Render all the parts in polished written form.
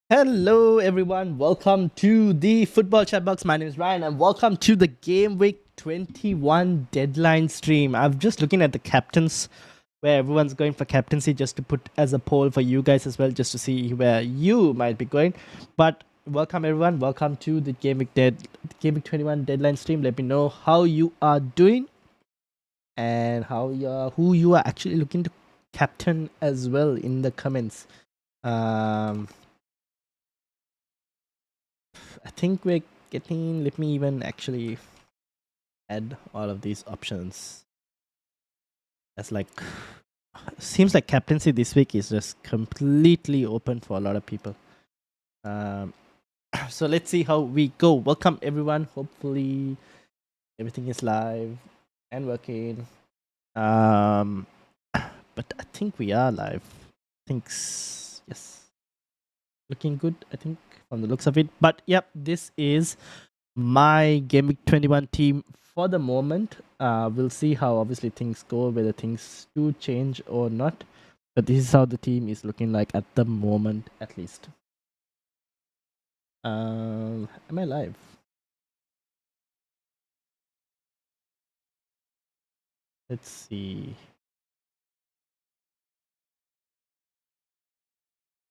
Hello, everyone. Welcome to the Football Chatbox. My name is Ryan, and welcome to the Game Week 21 deadline stream. I'm just looking at the captains, where everyone's going for captaincy, just to put as a poll for you guys as well, just to see where you might be going. But welcome, everyone. Welcome to the Game Week 21 deadline stream. Let me know how you are doing and who you are actually looking to captain as well in the comments. Um, I think we're getting. Let me even actually add all of these options. That's like seems like captaincy this week is just completely open for a lot of people. Um, so let's see how we go. Welcome everyone. Hopefully everything is live and working. But I think we are live. Yes, looking good. I think from the looks of it. But yep, this is my Game Week 21 team for the moment. We'll see how obviously things go, whether things do change or not. But this is how the team is looking like at the moment, at least. Am I live? Let's see.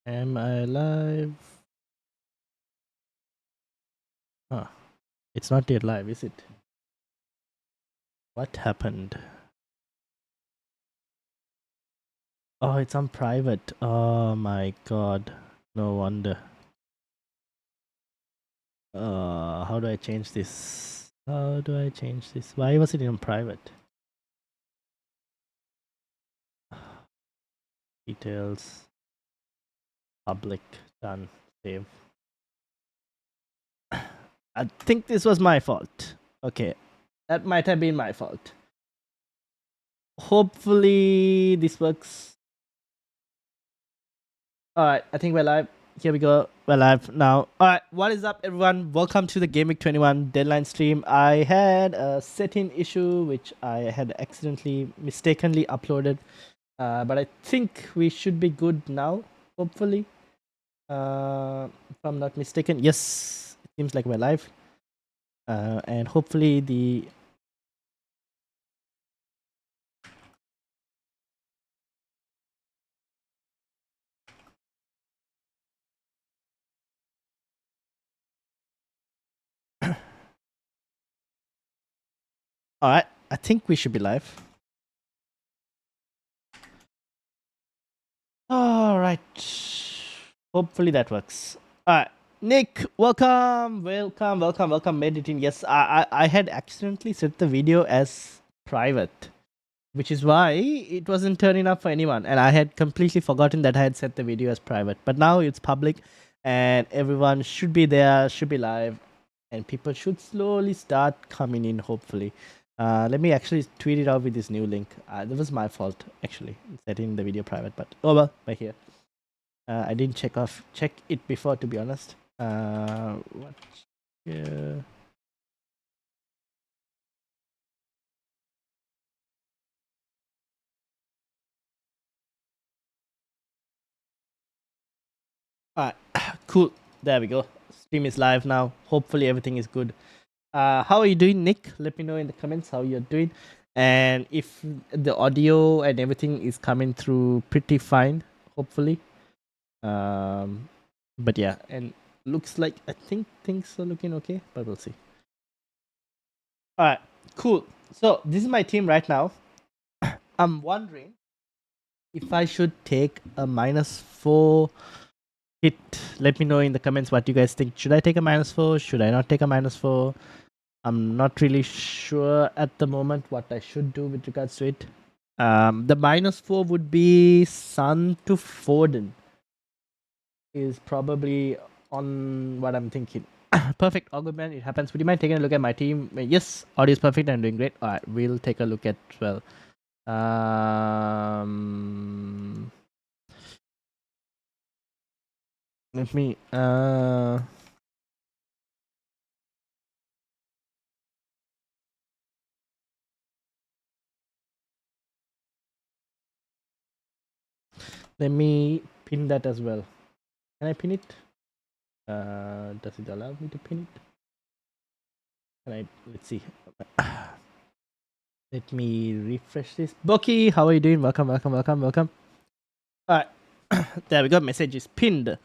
Am I live? Huh. It's not yet live, is it? What happened? Oh, it's on private. Oh my god. No wonder. How do I change this? How do I change this? Why was it in private? Details. Public. Done. Save. I think this was my fault. Okay. That might have been my fault. Hopefully this works. Alright, I think we're live. Here we go. We're live now. Alright, what is up, everyone? Welcome to the Game Week 21 deadline stream. I had a setting issue which I had mistakenly uploaded. But I think we should be good now, hopefully. If I'm not mistaken. Yes, it seems like we're live. And hopefully the Alright, I think we should be live. Alright. Hopefully that works. Alright. Nick, welcome, editing. Yes, I had accidentally set the video as private, which is why it wasn't turning up for anyone. And I had completely forgotten that I had set the video as private. But now it's public and everyone should be there, should be live, and people should slowly start coming in, hopefully. Let me actually tweet it out with this new link. That was my fault, actually, setting the video private. But oh well, we're here. I didn't check it before, to be honest. What? Yeah. Alright, cool. There we go. Stream is live now. Hopefully everything is good. How are you doing, Nick? Let me know in the comments how you're doing, and if the audio and everything is coming through pretty fine. Hopefully. But yeah, and looks like I think things are looking okay, but we'll see. Alright, cool. So this is my team right now. I'm wondering if I should take a -4 hit. Let me know in the comments what you guys think. Should I take a -4? Should I not take a -4? I'm not really sure at the moment what I should do with regards to it. The -4 would be Sun to Foden. Is probably on what I'm thinking. Perfect. All good, man. It happens. Would you mind taking a look at my team? Yes, audio is perfect and doing great. All right, we'll take a look at 12. Let me. Let me pin that as well. Can I pin it? Does it allow me to pin it? Let's see. Let me refresh this. Boki, how are you doing? Welcome. Alright. There we go. Message is pinned.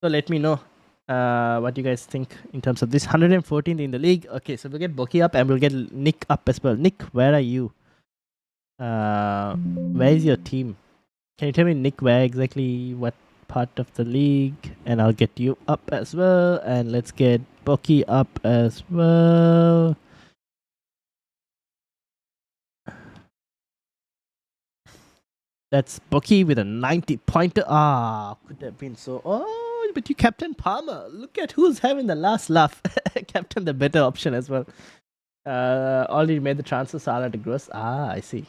So let me know what you guys think in terms of this. 114th in the league. Okay, so we'll get Boki up and we'll get Nick up as well. Nick, where are you? Where is your team? Can you tell me, Nick, where exactly, what part of the league? And I'll get you up as well. And let's get Boki up as well. That's Boki with a 90 pointer. Could have been so. Oh, but you Captain Palmer. Look at who's having the last laugh. Captain, the better option as well. Already made the transfer, Salah to Gross. I see.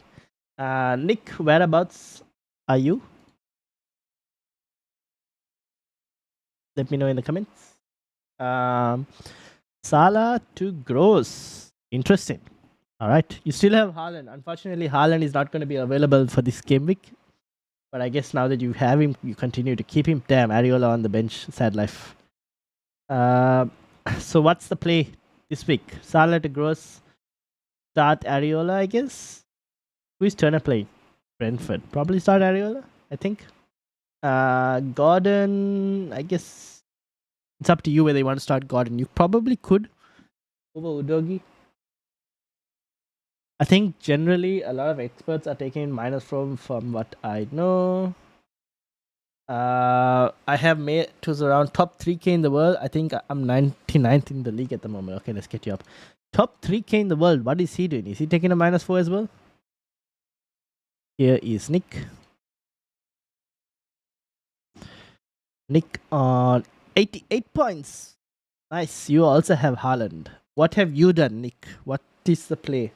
Nick, whereabouts are you? Let me know in the comments. Salah to Gross. Interesting. All right. You still have Haaland. Unfortunately, Haaland is not going to be available for this game week. But I guess now that you have him, you continue to keep him. Damn, Areola on the bench. Sad life. So what's the play this week? Salah to Gross. Start Areola, I guess. Who is Turner playing? Brentford. Probably start Areola, I think. Gordon, I guess it's up to you whether you want to start Gordon. You probably could over Udogi. I think generally a lot of experts are taking minus from what I know. I have made to around top 3k in the world. I think I'm 99th in the league at the moment. Okay, let's get you up. Top 3k in the world. What is he doing? Is he taking a -4 as well? Here is Nick. Nick on 88 points. Nice. You also have Haaland. What have you done, Nick? What is the play?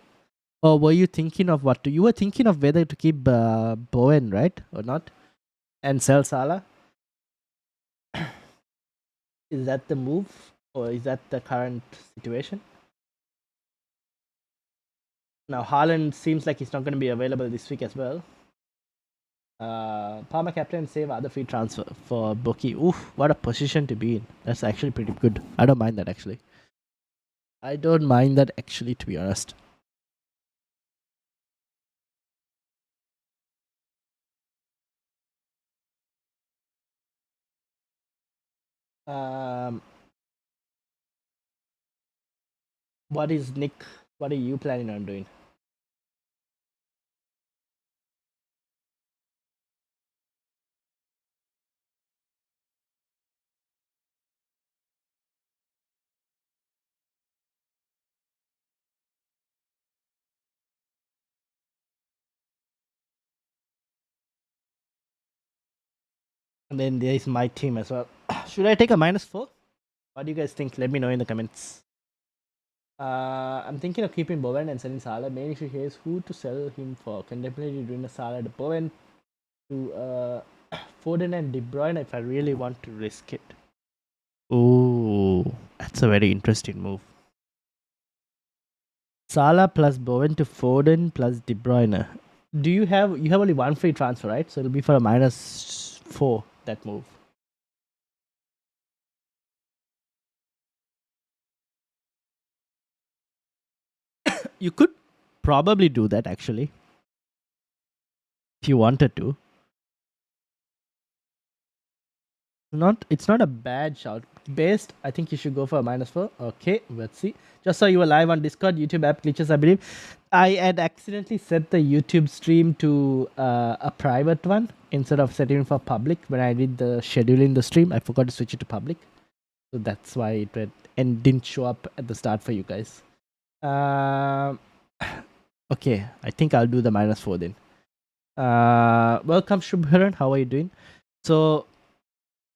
Or were you thinking of what? You were thinking of whether to keep Bowen, right? Or not? And sell Salah? Is that the move? Or is that the current situation? Now, Haaland seems like he's not going to be available this week as well. Palmer captain save other free transfer for Boki. Oof, what a position to be in. That's actually pretty good. I don't mind that actually. To be honest. What is Nick? What are you planning on doing? And then there is my team as well. Should I take a -4? What do you guys think? Let me know in the comments. I'm thinking of keeping Bowen and selling Salah. Main issue here is who to sell him for. Contemplating doing a Salah to Bowen to Foden and De Bruyne if I really want to risk it. Oh, that's a very interesting move. Salah plus Bowen to Foden plus De Bruyne. You have only one free transfer, right? So it'll be for a -4 that move. You could probably do that actually. If you wanted to. It's not a bad shout. Best, I think you should go for a -4. Okay, let's see. Just saw you were live on Discord. YouTube app glitches, I believe. I had accidentally set the YouTube stream to a private one instead of setting it for public. When I did the scheduling the stream, I forgot to switch it to public. So that's why it went and didn't show up at the start for you guys. Okay, I think I'll do the -4 then. Welcome, Shubharan. How are you doing? So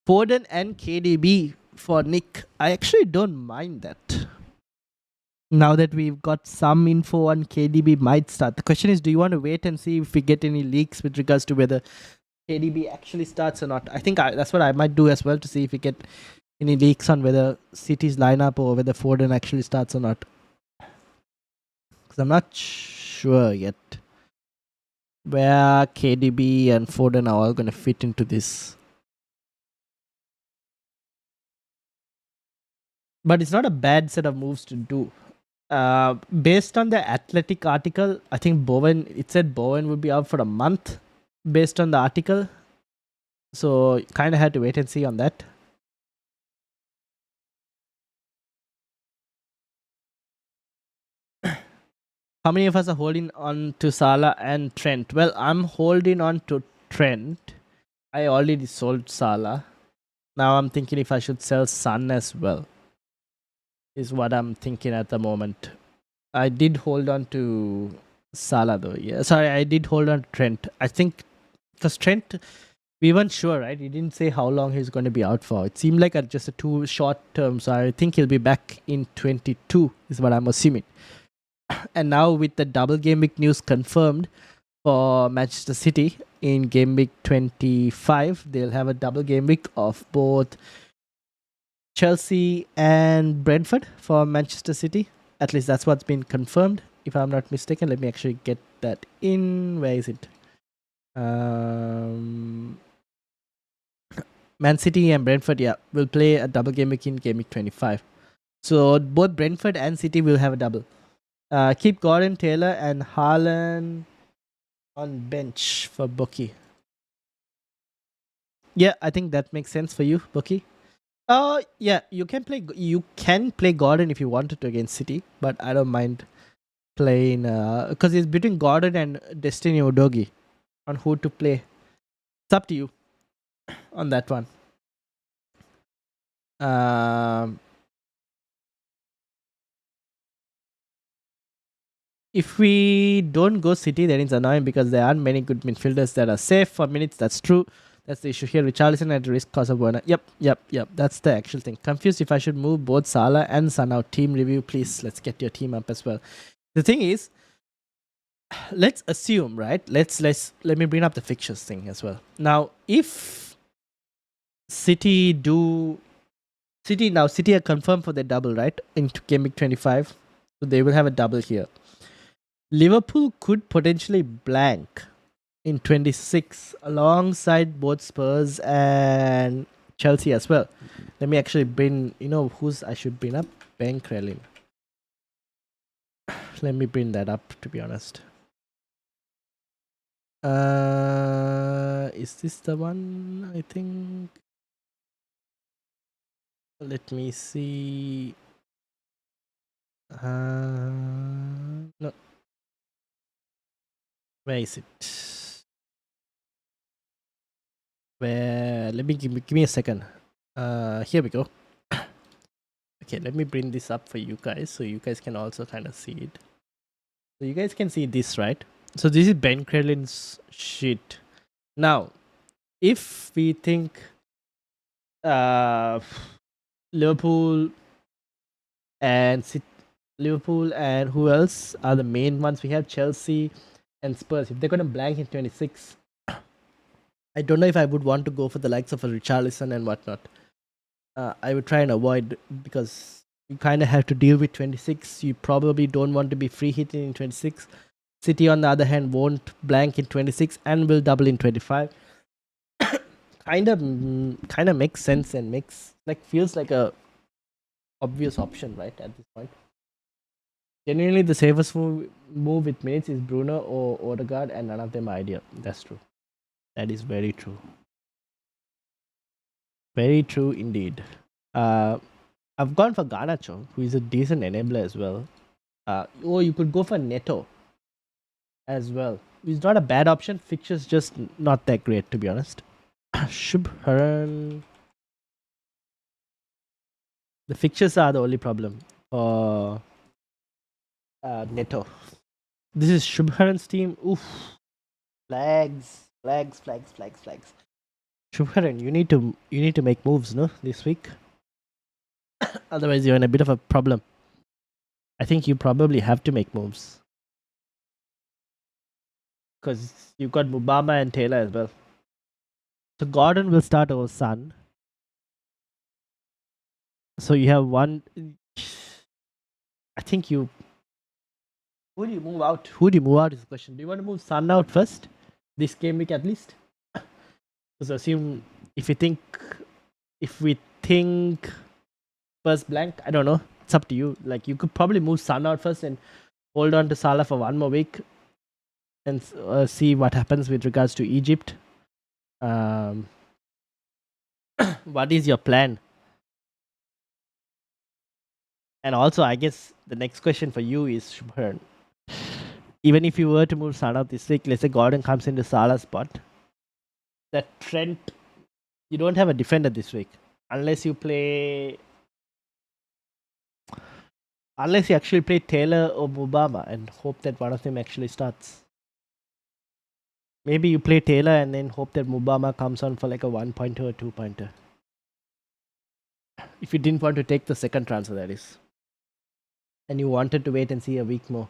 Foden and KDB for Nick. I actually don't mind that. Now that we've got some info on KDB might start. The question is, do you want to wait and see if we get any leaks with regards to whether KDB actually starts or not? I think that's what I might do as well, to see if we get any leaks on whether City's lineup or whether Foden actually starts or not. Because I'm not sure yet where KDB and Foden are all going to fit into this. but it's not a bad set of moves to do. Based on the Athletic article, I think it said Bowen would be out for a month based on the article. So kind of had to wait and see on that. How many of us are holding on to Salah and Trent? Well, I'm holding on to Trent. I already sold Salah. Now I'm thinking if I should sell Son as well. Is what I'm thinking at the moment. I did hold on to Salah though. Yeah, sorry, I did hold on to Trent. I think because Trent, we weren't sure, right? He didn't say how long he's going to be out for. It seemed like just a too short term. So I think he'll be back in 22. Is what I'm assuming. And now with the double game week news confirmed for Manchester City in game week 25, they'll have a double game week of both Chelsea and Brentford for Manchester City. At least that's what's been confirmed, if I'm not mistaken. Let me actually get that in. Where is it? Man City and Brentford, yeah, will play a double game week in game week 25. So both Brentford and City will have a double. Keep Gordon, Taylor, and Haaland on bench for Bucky. Yeah, I think that makes sense for you, Bucky. Yeah, you can play Gordon if you wanted to against City, but I don't mind playing because it's between Gordon and Destiny Udogie on who to play. It's up to you on that one. If we don't go City, then it's annoying because there aren't many good midfielders that are safe for minutes. That's true. That's the issue here. Richarlison at risk cause of Werner. Yep. That's the actual thing. Confused if I should move both Salah and Son out. Team review, please. Let's get your team up as well. The thing is, let's assume, right? Let me bring up the fixtures thing as well. Now, if City are confirmed for their double, right? Into game week 25. So they will have a double here. Liverpool could potentially blank in 26 alongside both Spurs and Chelsea as well. Let me actually bring, who's I should bring up? Ben Krellin. Let me bring that up, to be honest. Is this the one? I think. Let me see. No. Where is it? Let me give me a second. Here we go. Okay, let me bring this up for you guys so you guys can also kind of see it. So you guys can see this, right? So this is Ben Krellin's sheet. Now, if we think Liverpool and who else are the main ones? We have Chelsea and Spurs. If they're going to blank in 26, I don't know if I would want to go for the likes of a Richarlison and whatnot. I would try and avoid because you kind of have to deal with 26. You probably don't want to be free hitting in 26. City, on the other hand, won't blank in 26 and will double in 25. kind of makes sense and feels like a obvious option, right, at this point. Genuinely, the safest move with minutes is Bruno or Odegaard, and none of them are ideal. That's true. That is very true. Very true indeed. I've gone for Garnacho, who is a decent enabler as well. Or you could go for Neto as well. He's not a bad option. Fixture's just not that great, to be honest. Shubharan. The fixtures are the only problem for Neto. This is Shubharan's team. Oof. Flags. Shubharan, you need to make moves, no, this week. Otherwise, you're in a bit of a problem. I think you probably have to make moves because you've got Mubama and Taylor as well. So Gordon will start over Son. So you have one. I think you. Who do you move out? Is the question. Do you want to move Son out first? This game week at least? Because assume if we think first blank. I don't know. It's up to you. Like you could probably move Sun out first and hold on to Salah for one more week and see what happens with regards to Egypt. Um, what is your plan? And also, I guess the next question for you is Shubharan. Even if you were to move Salah this week, let's say Gordon comes into Salah's spot, that Trent, you don't have a defender this week unless you play, unless you actually play Taylor or Mubama and hope that one of them actually starts. Maybe you play Taylor and then hope that Mubama comes on for like a 1-pointer or 2-pointer. If you didn't want to take the second transfer, that is. And you wanted to wait and see a week more.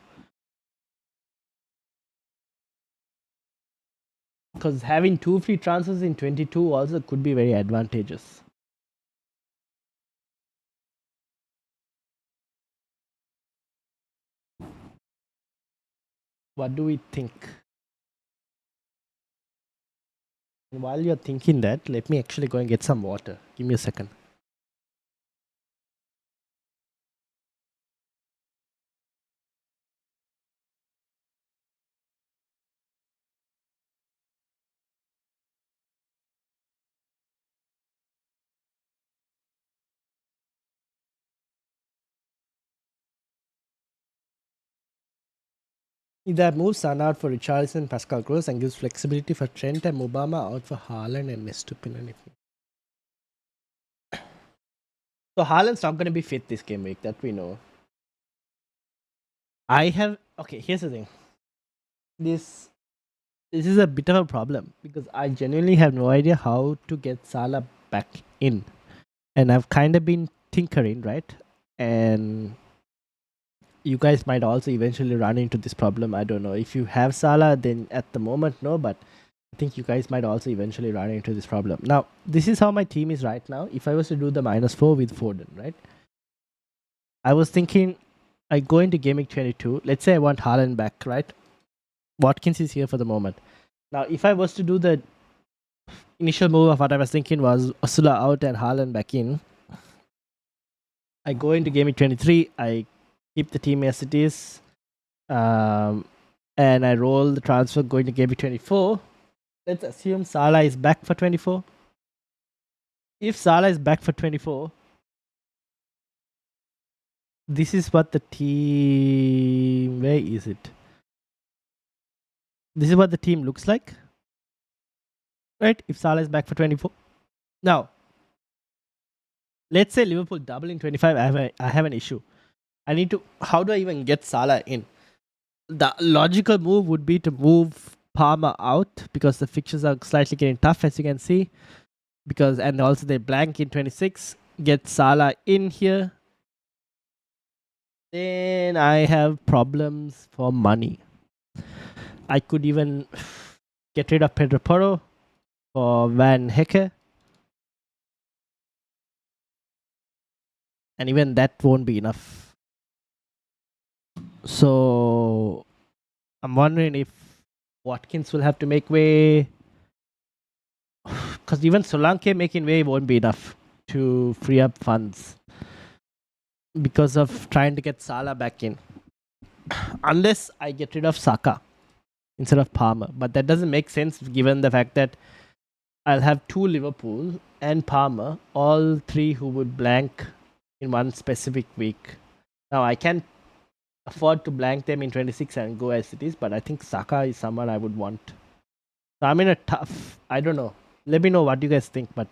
Because having 2 free transfers in 22 also could be very advantageous. What do we think? And while you're thinking that, let me actually go and get some water. Give me a second. That moves Son out for Richarlison, Pascal Gross, and gives flexibility for Trent and Mubama out for Haaland and Nestupin. So Haaland's not going to be fit this game week, that we know. Okay, here's the thing. This is a bit of a problem because I genuinely have no idea how to get Salah back in. And I've kind of been tinkering, right? And you guys might also eventually run into this problem. I don't know. If you have Salah, then at the moment, no, but I think you guys might also eventually run into this problem. Now, this is how my team is right now. If I was to do the -4 with Foden, right? I was thinking I go into gameweek 22. Let's say I want Haaland back, right? Watkins is here for the moment. Now, if I was to do the initial move of what I was thinking was Osula out and Haaland back in, I go into gameweek 23. I keep the team as it is, and I roll the transfer going to gameweek 24. Let's assume Salah is back for 24. If Salah is back for 24, this is what the team. Where is it? This is what the team looks like. Right? If Salah is back for 24. Now, let's say Liverpool double in 25. I have an issue. I need to. How do I even get Salah in? The logical move would be to move Palmer out because the fixtures are slightly getting tough, as you can see. And also they blank in 26. Get Salah in here. Then I have problems for money. I could even get rid of Pedro Porro for Van Hecke. And even that won't be enough. So I'm wondering if Watkins will have to make way. Because even Solanke making way won't be enough to free up funds. Because of trying to get Salah back in. Unless I get rid of Saka instead of Palmer. But that doesn't make sense given the fact that I'll have 2 Liverpool and Palmer, all 3 who would blank in one specific week. Now I can afford to blank them in 26 and go as it is, but I think Saka is someone I would want. So I'm in a tough, I don't know. Let me know what you guys think, but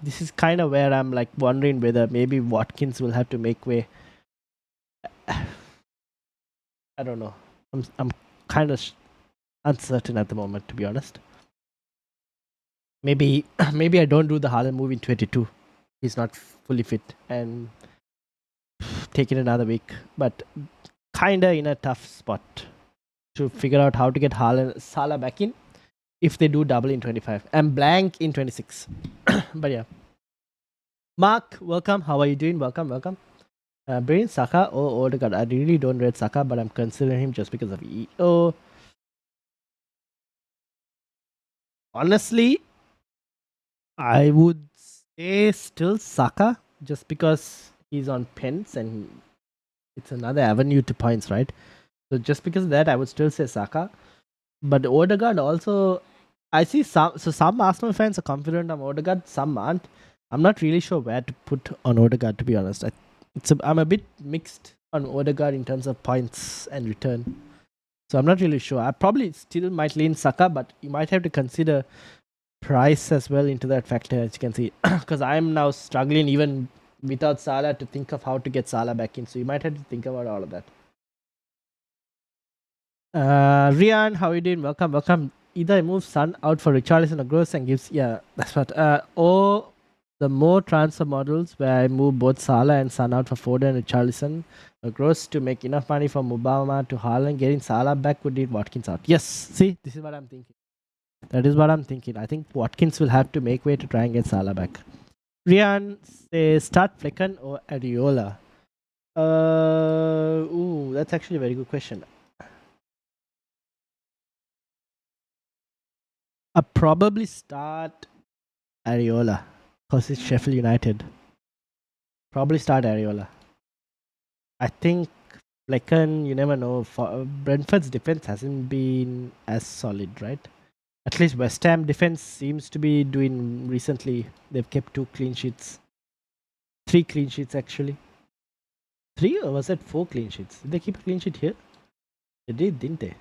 this is kind of where I'm like wondering whether maybe Watkins will have to make way. I don't know. I'm kind of uncertain at the moment, to be honest. Maybe I don't do the Haaland move in 22. He's not fully fit and take it another week. But kinda in a tough spot to figure out how to get Salah back in if they do double in 25 and blank in 26. But yeah. Mark, welcome. How are you doing? Welcome. Brain Saka. Oh god, I really don't rate Saka, but I'm considering him just because of EO. Honestly, I would say still Saka, just because he's on pens and it's another avenue to points, right? So just because of that, I would still say Saka. But Odegaard also, I see some Arsenal fans are confident on Odegaard, some aren't. I'm not really sure where to put on Odegaard, to be honest. I'm a bit mixed on Odegaard in terms of points and return. So I'm not really sure. I probably still might lean Saka, but you might have to consider price as well into that factor, as you can see. Because I'm now struggling even without Salah to think of how to get Salah back in. So you might have to think about all of that. Rian, how are you doing? Welcome. Either I move Sun out for Richarlison or Gross and gives, yeah, that's what. Or the more transfer models where I move both Salah and Sun out for Foden and Richarlison or Gross to make enough money for Mubama to Haaland. Getting Salah back would need Watkins out. Yes, see, this is what I'm thinking. That is what I'm thinking. I think Watkins will have to make way to try and get Salah back. Rian says start Flecken or Areola. That's actually a very good question. I'll probably start Areola because it's Sheffield United. Probably start Areola. I think Flecken, you never know. Brentford's defense hasn't been as solid, right? At least West Ham defense seems to be doing recently. They've kept 2 clean sheets. 3 clean sheets actually. 3 or was it 4 clean sheets? Did they keep a clean sheet here? They did, didn't they?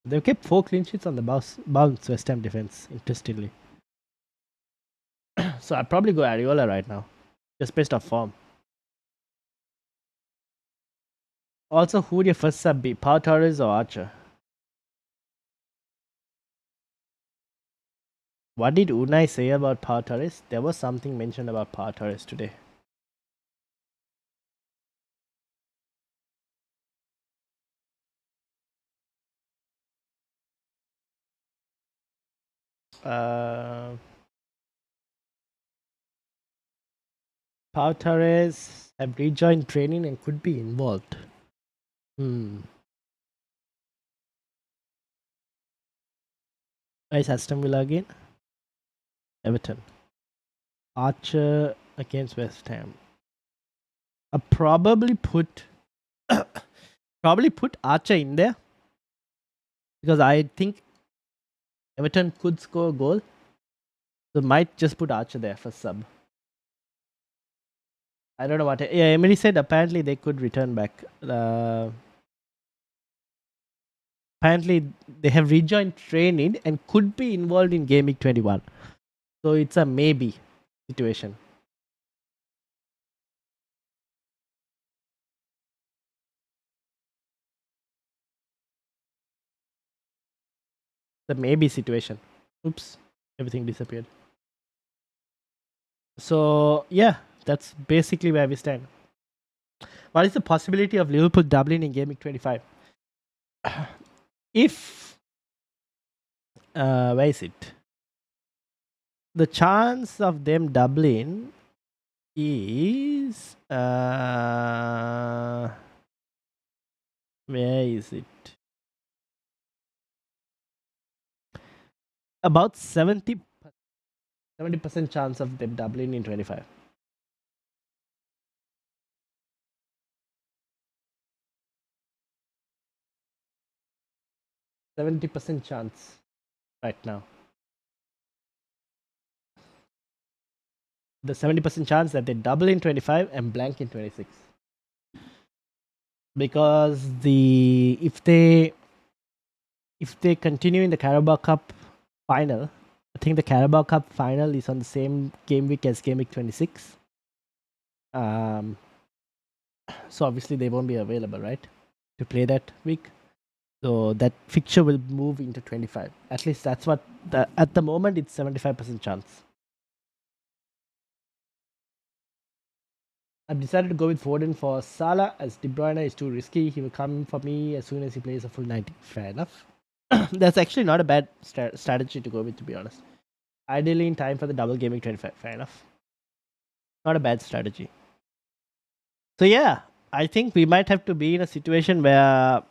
They've kept 4 clean sheets on the bounce West Ham defense, interestingly. So I'd probably go Areola right now, just based off form. Also, who would your first sub be? Pau Torres or Archer? What did Unai say about Pau Torres? There was something mentioned about Pau Torres today. Pau Torres have rejoined training and could be involved. Is Aston Villa again? Everton. Archer against West Ham. I'll probably put Archer in there because I think Everton could score a goal. So might just put Archer there for sub. I don't know what. Yeah, Emery said apparently they could return back. Apparently they have rejoined training and could be involved in gameweek 21. So it's a maybe situation. The maybe situation. Oops, everything disappeared. So yeah, that's basically where we stand. What is the possibility of Liverpool doubling in gameweek 25? If where is it? The chance of them doubling is where is it? About 70% chance of them doubling in 25. %70 chance right now. The 70% chance that they double in 25 and blank in 26. Because if they continue in the Carabao Cup final, I think the Carabao Cup final is on the same game week as game week 26. So obviously they won't be available, right, to play that week. So that fixture will move into 25. At least that's what at the moment it's 75% chance. I've decided to go with Foden for Salah as De Bruyne is too risky. He will come for me as soon as he plays a full 90. Fair enough. That's actually not a bad strategy to go with, to be honest. Ideally in time for the double gaming 25. Fair enough. Not a bad strategy. So yeah, I think we might have to be in a situation where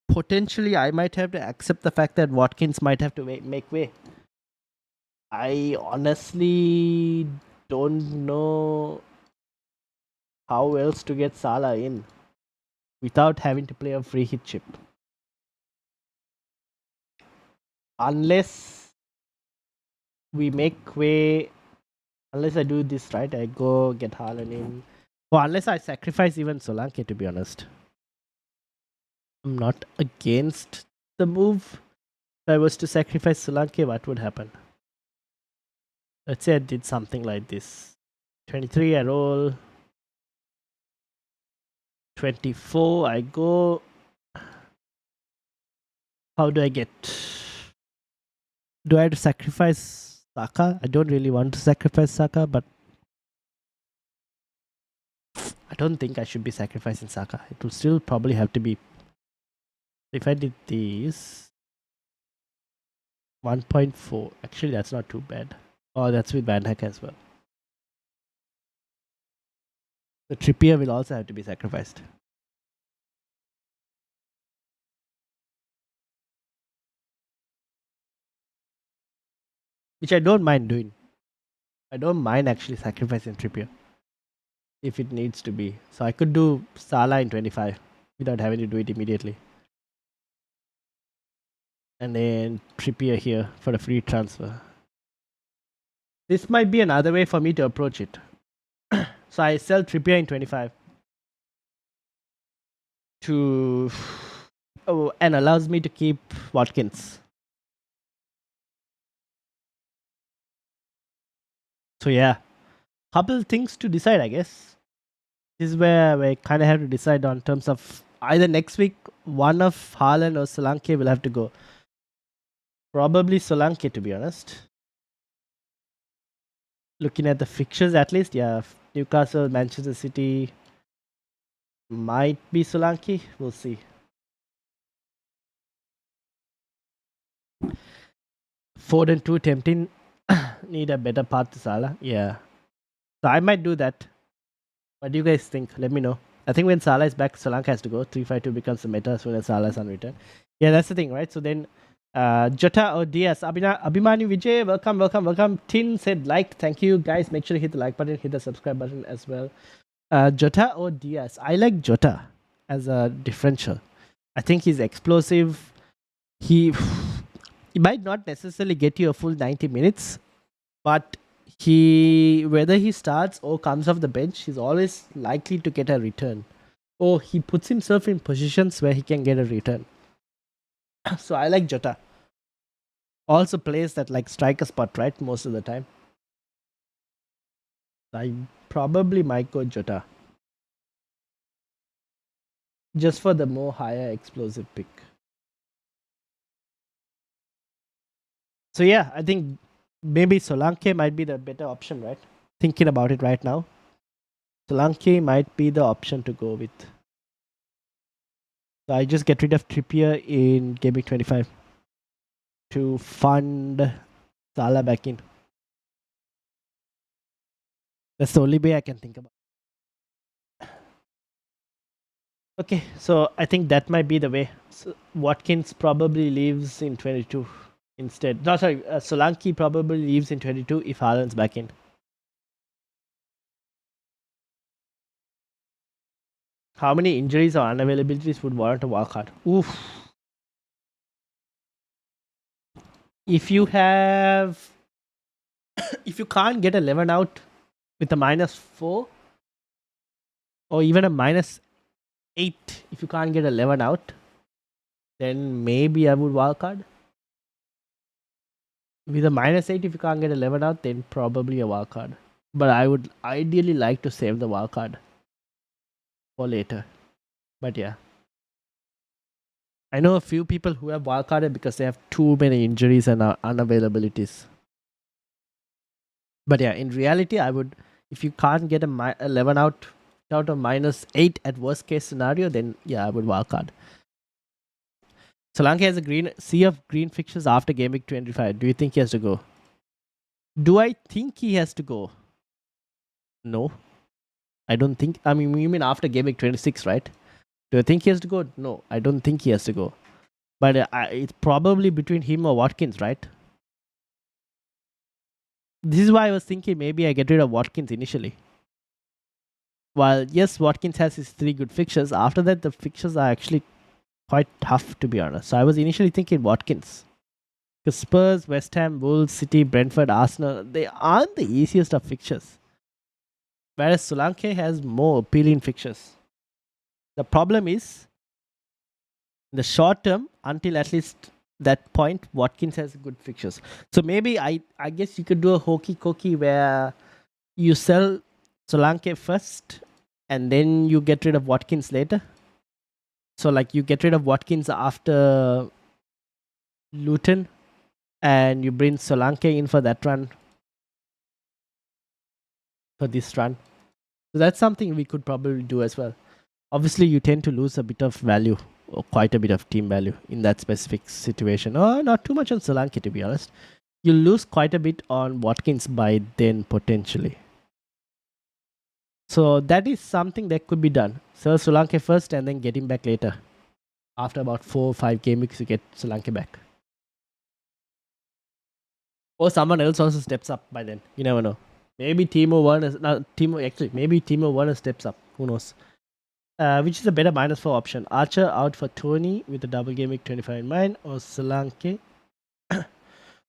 potentially I might have to accept the fact that Watkins might have to make way. I honestly don't know how else to get Salah in without having to play a free hit chip. Unless we make way, unless I do this right, I go get Haaland in. Or unless I sacrifice even Solanke, to be honest. I'm not against the move. If I was to sacrifice Solanke, what would happen? Let's say I did something like this. 23, I roll. 24, I go. How do I get? Do I have to sacrifice Saka? I don't really want to sacrifice Saka, but I don't think I should be sacrificing Saka. It will still probably have to be. If I did these 1.4, actually that's not too bad. Oh, that's with Van Hecke as well. The Trippier will also have to be sacrificed. Which I don't mind doing. I don't mind actually sacrificing Trippier if it needs to be. So I could do Salah in 25 without having to do it immediately. And then Trippier here for a free transfer. This might be another way for me to approach it. So I sell Trippier in 25 to and allows me to keep Watkins. So yeah, couple things to decide, I guess. This is where we kind of have to decide on terms of either next week one of Haaland or Solanke will have to go. Probably Solanke, to be honest. Looking at the fixtures, at least, yeah, Newcastle, Manchester City, might be Solanke. We'll see. Foden 2 tempting. Need a better path to Salah. Yeah. So I might do that. What do you guys think? Let me know. I think when Salah is back, Solanke has to go. 3-5-2 becomes the meta as soon as Salah is on return. Yeah, that's the thing, right? So then Jota or Diaz. Abhimanyu Vijay, welcome. Tin said like. Thank you, guys. Make sure to hit the like button, hit the subscribe button as well. Jota or Diaz? I like Jota as a differential. I think he's explosive. He might not necessarily get you a full 90 minutes, but whether he starts or comes off the bench, he's always likely to get a return. Or he puts himself in positions where he can get a return. So I like Jota. Also plays that like striker spot, right? Most of the time. I probably might go Jota. Just for the more higher explosive pick. So yeah, I think maybe Solanke might be the better option, right? Thinking about it right now. Solanke might be the option to go with. So I just get rid of Trippier in gameweek 25 to fund Salah back in. That's the only way I can think about. Okay, so I think that might be the way. So Watkins probably leaves in 22 instead. No, sorry, Solanke probably leaves in 22 if Haaland's back in. How many injuries or unavailabilities would warrant a wildcard? Oof. If you have, if you can't get 11 out with a -4 or even a -8, if you can't get 11 out, then maybe I would wildcard. With a -8, if you can't get 11 out, then probably a wildcard. But I would ideally like to save the wildcard for later. But yeah. I know a few people who have wildcarded because they have too many injuries and unavailabilities. But yeah, in reality, I would, if you can't get a 11 out of -8 at worst case scenario, then yeah, I would wildcard. Solanke has a sea of green fixtures after game week 25. Do you think he has to go? Do I think he has to go? No. I don't think. I mean, you mean after game week 26, right? Do I think he has to go? No, I don't think he has to go. But it's probably between him or Watkins, right? This is why I was thinking maybe I get rid of Watkins initially. While yes, Watkins has his 3 good fixtures. After that, the fixtures are actually quite tough, to be honest. So I was initially thinking Watkins. Because Spurs, West Ham, Wolves, City, Brentford, Arsenal, they aren't the easiest of fixtures. Whereas Solanke has more appealing fixtures. The problem is, in the short term, until at least that point, Watkins has good fixtures. So maybe I guess you could do a hokey cokey where you sell Solanke first and then you get rid of Watkins later. So like you get rid of Watkins after Luton and you bring Solanke in for that run, for this run. So that's something we could probably do as well. Obviously, you tend to lose a bit of value or quite a bit of team value in that specific situation. Oh, not too much on Solanke, to be honest. You lose quite a bit on Watkins by then potentially. So that is something that could be done. Sell Solanke first and then get him back later. After about 4 or 5 game weeks, you get Solanke back. Or someone else also steps up by then. You never know. Maybe Timo Werner, maybe Timo Werner steps up. Who knows? Which is a better -4 option? Archer out for Tony with a double game week 25 in mind, or Solanke,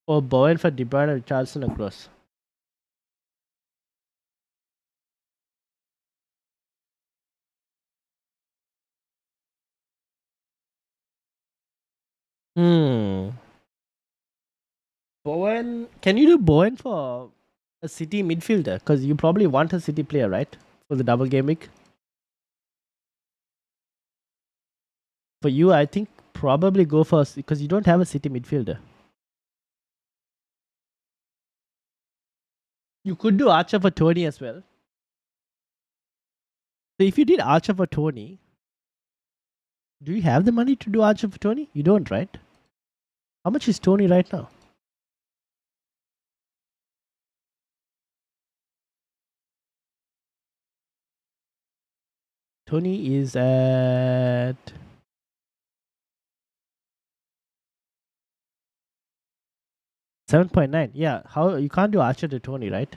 or Bowen for De Bruyne, Richardson, or Gross? Bowen, can you do Bowen for a City midfielder? Because you probably want a City player, right? For the double game week. For you, I think probably go for, because you don't have a City midfielder. You could do Archer for Tony as well. So if you did Archer for Tony, do you have the money to do Archer for Tony? You don't, right? How much is Tony right now? Tony is at 7.9. Yeah, how you can't do Archer to Tony, right?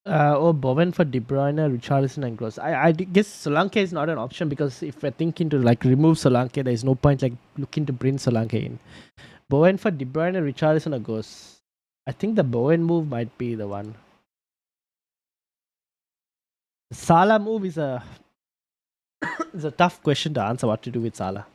Or Bowen for De Bruyne, Richarlison, and Gross. I guess Solanke is not an option because if we're thinking to like remove Solanke, there's no point like looking to bring Solanke in. Bowen for De Bruyne, Richarlison, or Gross. I think the Bowen move might be the one. Salah move is a is a tough question to answer. What to do with Salah?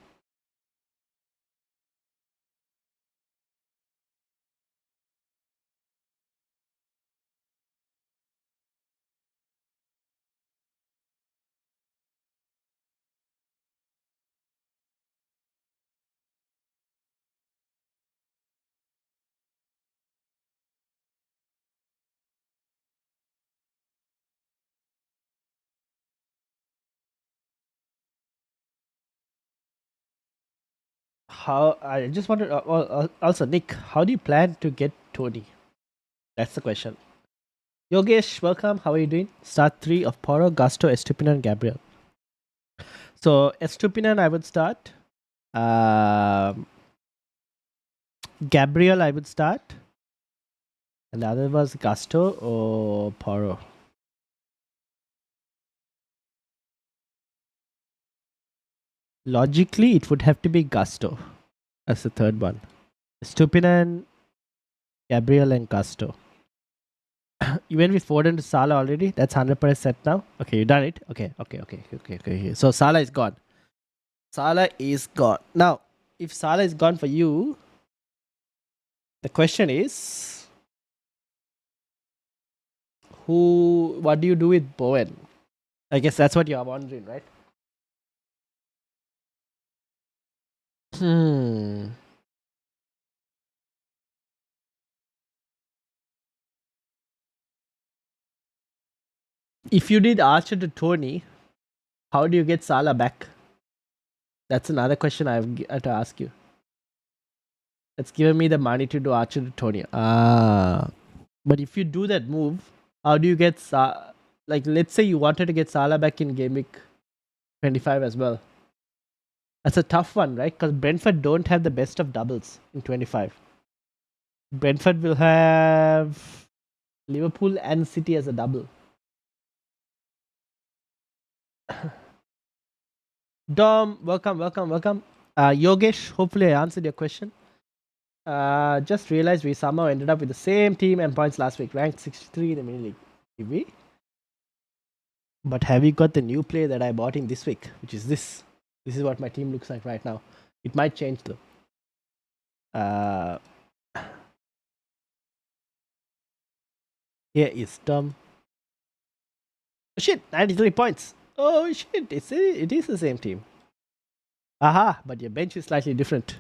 How I just wanted also Nick, how do you plan to get Tony? That's the question. Yogesh, welcome. How are you doing? Start 3 of Poro, Gusto, Estupinan, and Gabriel. So Estupinan, I would start. Gabriel, I would start. And the other was Gusto or Poro. Logically, it would have to be Gusto as the third one. Estupinan, Gabriel, and Gusto. You went with Foden to Salah already? That's 100% set now? Okay, you done it? Okay. So Salah is gone. Salah is gone. Now, if Salah is gone for you, the question is, what do you do with Bowen? I guess that's what you're wondering, right? If you did Archer to Tony, how do you get Salah back? That's another question I have to ask you. It's given me the money to do Archer to Tony. But if you do that move, how do you get like let's say you wanted to get Salah back in game week 25 as well. That's a tough one, right? Because Brentford don't have the best of doubles in 25. Brentford will have Liverpool and City as a double. Dom, welcome. Yogesh, hopefully I answered your question. Just realized we somehow ended up with the same team and points last week, ranked 63 in the mini league. Did we? But have you got the new player that I bought in this week, which is this? This is what my team looks like right now. It might change though. Here is Dom. Oh, shit, 93 points. Oh shit, it is the same team. Aha, but your bench is slightly different.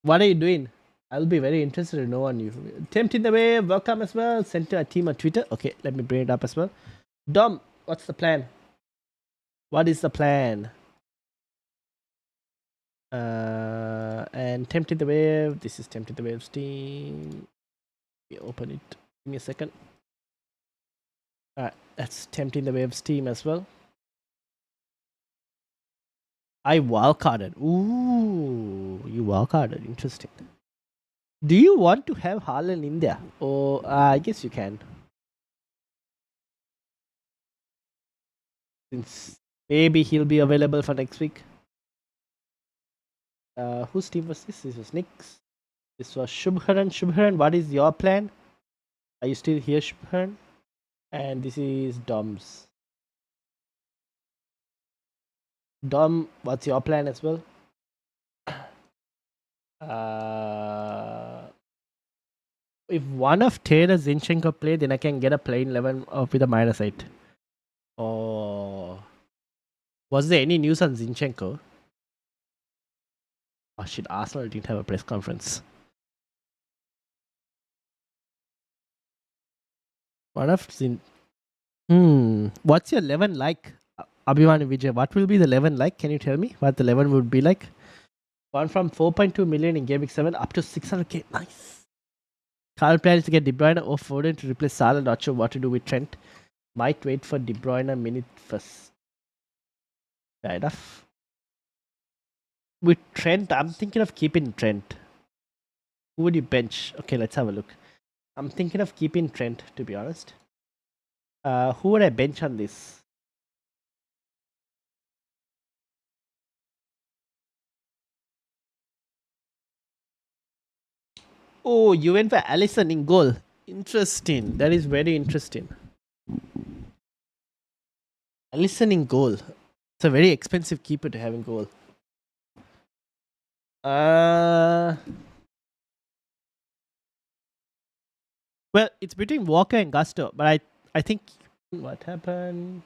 What are you doing? I'll be very interested to know on you. Tempt in the way, welcome as well. Send to our team on Twitter. Okay, let me bring it up as well. Dom, what's the plan? What is the plan? And Tempt in the Wave. This is Tempt in the Wave's team. Let me open it. Give me a second. Alright, that's Tempt in the Wave's team as well. I wildcarded. Ooh, you wildcarded. Interesting. Do you want to have Haaland in there? Or I guess you can. Since maybe he'll be available for next week. Whose team was this? This was Nick's. This was Shubharan. Shubharan, what is your plan? Are you still here, Shubharan? And this is Dom's. Dom, what's your plan as well? If one of Taylor Zinchenko play, then I can get a plain 11 with a -8. Oh. Was there any news on Zinchenko? Oh shit, Arsenal didn't have a press conference. One of Zin... What's your 11 like? Abhiman Vijay, what will be the 11 like? Can you tell me what the 11 would be like? Gone from 4.2 million in gameweek 7 up to 600k. Nice. Current plan is to get De Bruyne or Foden to replace Salah. Not sure what to do with Trent. Might wait for De Bruyne minute first. Fair enough. With Trent, I'm thinking of keeping Trent. Who would you bench? Okay, let's have a look. I'm thinking of keeping Trent, to be honest. Who would I bench on this? Oh, you went for Alisson in goal. Interesting. That is very interesting. Alisson in goal. It's a very expensive keeper to have in goal. Well, it's between Walker and Gusto, but I think what happened?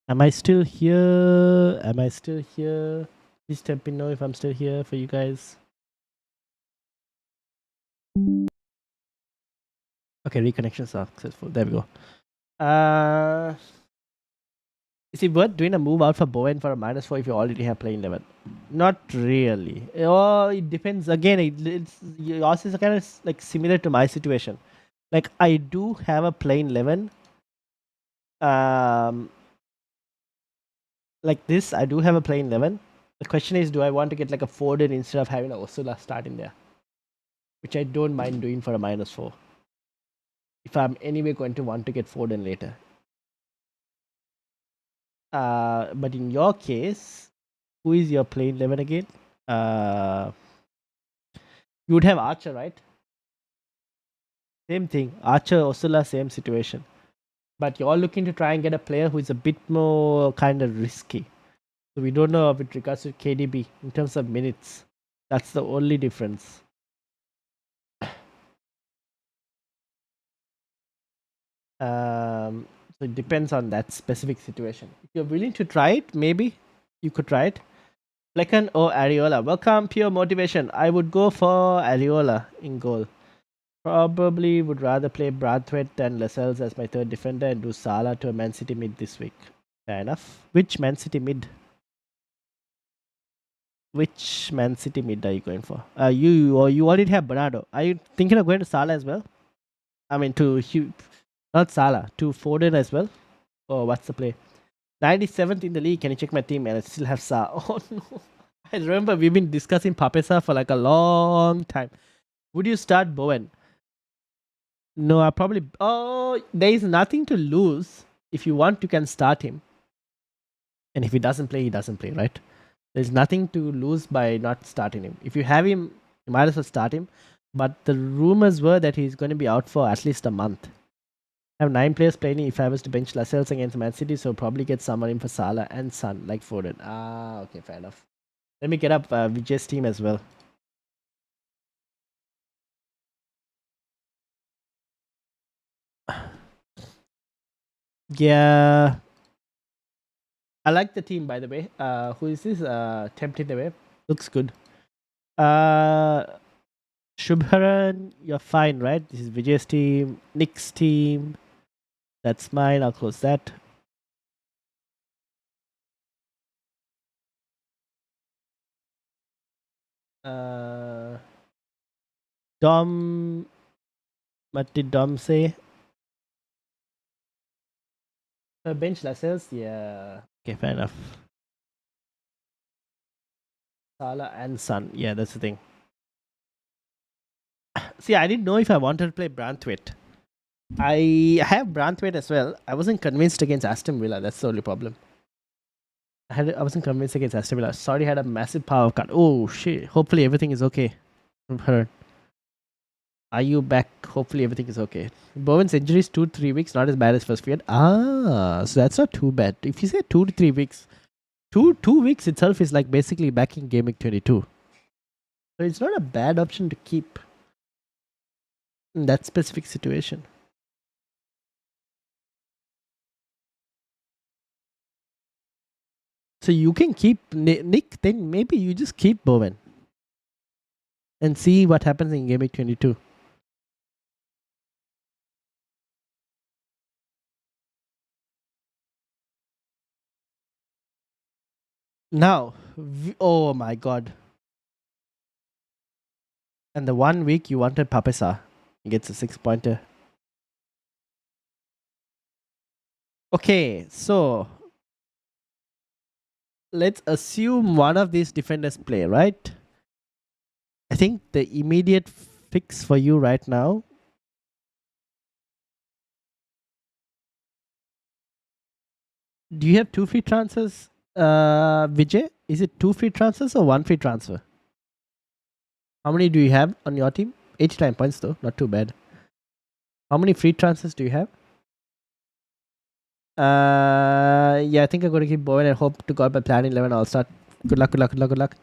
Am I still here? Am I still here? Please let me know if I'm still here for you guys. Okay, reconnection successful. There we go. Is it worth doing a move out for Bowen for a -4 if you already have playing 11? Not really. Oh, it depends. Again, yours is kind of like similar to my situation. Like I do have a playing 11. Like this, I do have a playing 11. The question is, do I want to get like a Foden instead of having a Osula starting there? Which I don't mind doing for a -4. If I'm anyway going to want to get Foden later. But in your case, who is your playing 11 again? You would have Archer, right? Same thing. Archer, Osula, same situation. But you're looking to try and get a player who is a bit more kind of risky. So we don't know with regards to KDB in terms of minutes. That's the only difference. So it depends on that specific situation. If you're willing to try it, maybe you could try it. Flecken or Areola. Welcome, pure motivation. I would go for Areola in goal. Probably would rather play Brathwaite than Lascelles as my third defender and do Salah to a Man City mid this week. Fair enough. Which Man City mid? Which Man City mid are you going for? You already have Bernardo. Are you thinking of going to Salah as well? I mean not Salah, to Foden as well. Oh, what's the play? 97th in the league. Can you check my team? And I still have Sa. Oh no. I remember we've been discussing Papesa for like a long time. Would you start Bowen? No, I probably. Oh, there is nothing to lose. If you want, you can start him. And if he doesn't play, he doesn't play, right? There's nothing to lose by not starting him. If you have him, you might as well start him. But the rumors were that he's going to be out for at least a month. I have 9 players playing if I was to bench Lascelles against Man City, so probably get someone in for Salah and Son, like Foden. Ah, okay, fair enough. Let me get up Vijay's team as well. Yeah. I like the team, by the way. Who is this? Tempted away. Looks good. Shubharan, you're fine, right? This is Vijay's team. Nick's team. That's mine. I'll close that. Dom. What did Dom say? Bench Lascelles? Yeah. Okay, fair enough. Salah and Son. Yeah, that's the thing. See, I didn't know if I wanted to play Branthwaite. I have Branthwaite as well. I wasn't convinced against Aston Villa. That's the only problem. I wasn't convinced against Aston Villa. Sorry, had a massive power cut. Oh shit! Hopefully everything is okay. Are you back? Hopefully everything is okay. Bowen's injury is 2-3 weeks, not as bad as first feared. Ah, so that's not too bad. If you say 2 to 3 weeks, two weeks itself is like basically back in gameweek 22. So it's not a bad option to keep in that specific situation. So you can keep Nick, then maybe you just keep Bowen and see what happens in gameweek 22. Now, oh my god. And the 1 week you wanted Papesa, he gets a 6-pointer. Okay, so let's assume one of these defenders play, right? I think the immediate fix for you right now. Do you have 2 free transfers, Vijay? Is it 2 free transfers or 1 free transfer? How many do you have on your team? 89 points though, not too bad. How many free transfers do you have? Yeah, I think I'm going to keep Bowen and hope to God by plan 11 I'll start. Good luck, good luck, good luck, good luck.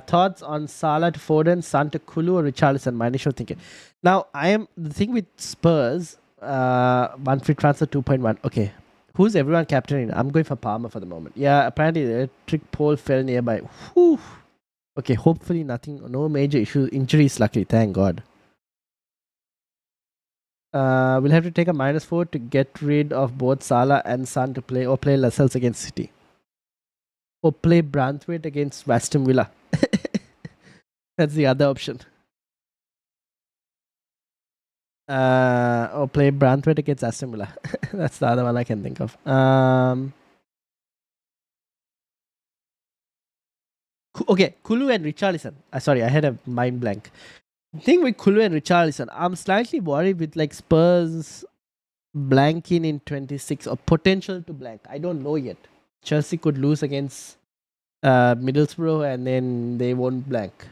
Thoughts on Salah to Foden, Son to Kulu or Richarlison? My initial thinking. Now, the thing with Spurs, 1 free transfer 2.1. Okay. Who's everyone captaining? I'm going for Palmer for the moment. Yeah, apparently the electric pole fell nearby. Whew. Okay, hopefully no major issues, injuries luckily, thank God. We'll have to take a -4 to get rid of both Salah and Son to play Lascelles against City. Or play Branthwaite against Aston Villa. That's the other option. Or play Branthwaite against Aston Villa. That's the other one I can think of. Okay, Kulu and Richarlison. Sorry, I had a mind blank. The thing with Kulu and Richarlison, I'm slightly worried with like Spurs blanking in 26 or potential to blank. I don't know yet. Chelsea could lose against Middlesbrough and then they won't blank.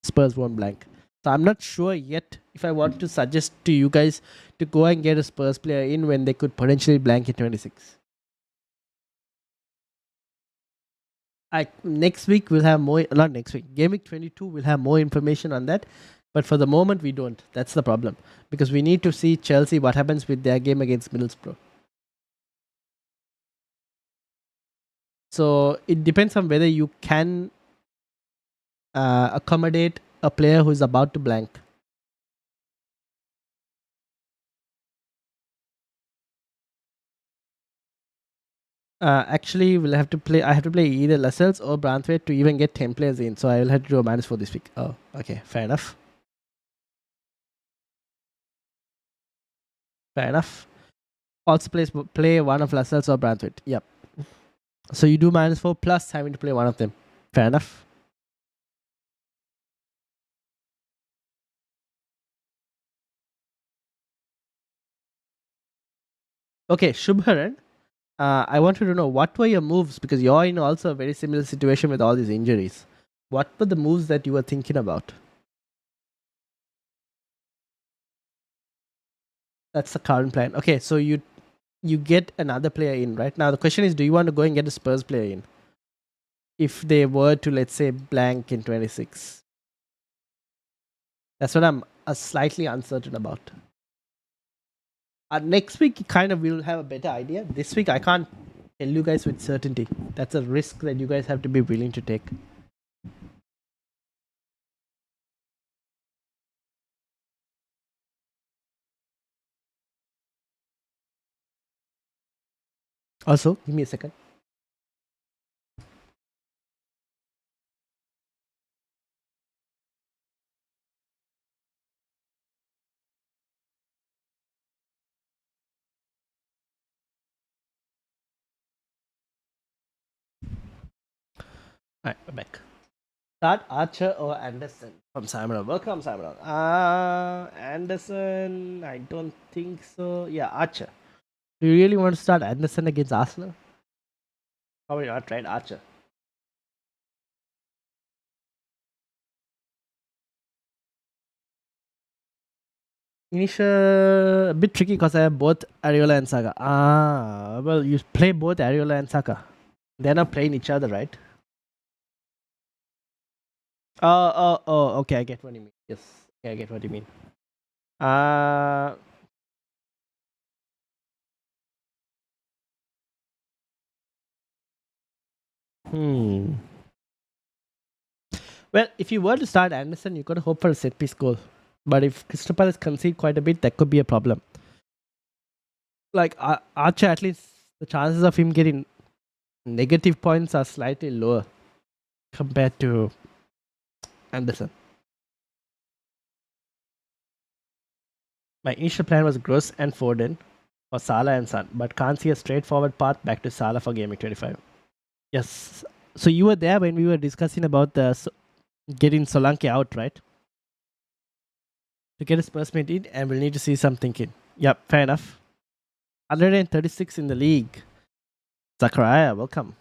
Spurs won't blank. So I'm not sure yet if I want to suggest to you guys to go and get a Spurs player in when they could potentially blank in 26. Next week we'll have more, not next week, Game Week 22 we'll have more information on that. But for the moment we don't. That's the problem. Because we need to see Chelsea what happens with their game against Middlesbrough. So it depends on whether you can accommodate a player who is about to blank. Actually, we'll have to play. I have to play either Lascelles or Branthwaite to even get 10 players in. So I will have to do a -4 this week. Oh, okay, fair enough. Fair enough. Also play one of Lascelles or Branthwaite. Yep. So you do -4 plus having to play one of them. Fair enough. Okay, Shubharan. I wanted to know what were your moves because you're in also a very similar situation with all these injuries. What were the moves that you were thinking about? That's the current plan. Okay, so you get another player in right now. The question is, do you want to go and get a Spurs player in if they were to, let's say, blank in 26? That's what I'm slightly uncertain about. Next week, kind of we'll have a better idea. This week, I can't tell you guys with certainty. That's a risk that you guys have to be willing to take. Also, give me a second. Alright, we're back. Start Archer or Anderson from Simon. Welcome, Simon. Anderson, I don't think so. Yeah, Archer. Do you really want to start Anderson against Arsenal? Probably not, right? Archer. Initial a bit tricky because I have both Ariola and Saka. Well, you play both Ariola and Saka. They're not playing each other, right? Okay, I get what you mean. Yes, okay, I get what you mean. Well, if you were to start Anderson, you got to hope for a set piece goal. But if Crystal Palace concede quite a bit, that could be a problem. Like Archer, at least the chances of him getting negative points are slightly lower compared to Anderson. My initial plan was Gross and Foden for Salah and Son, but can't see a straightforward path back to Salah for gameweek 25. Yes. So you were there when we were discussing about the getting Solanke out, right? To get a Spurs mate in, and we'll need to see something in. Yep, fair enough. 136 in the league. Zachariah, welcome.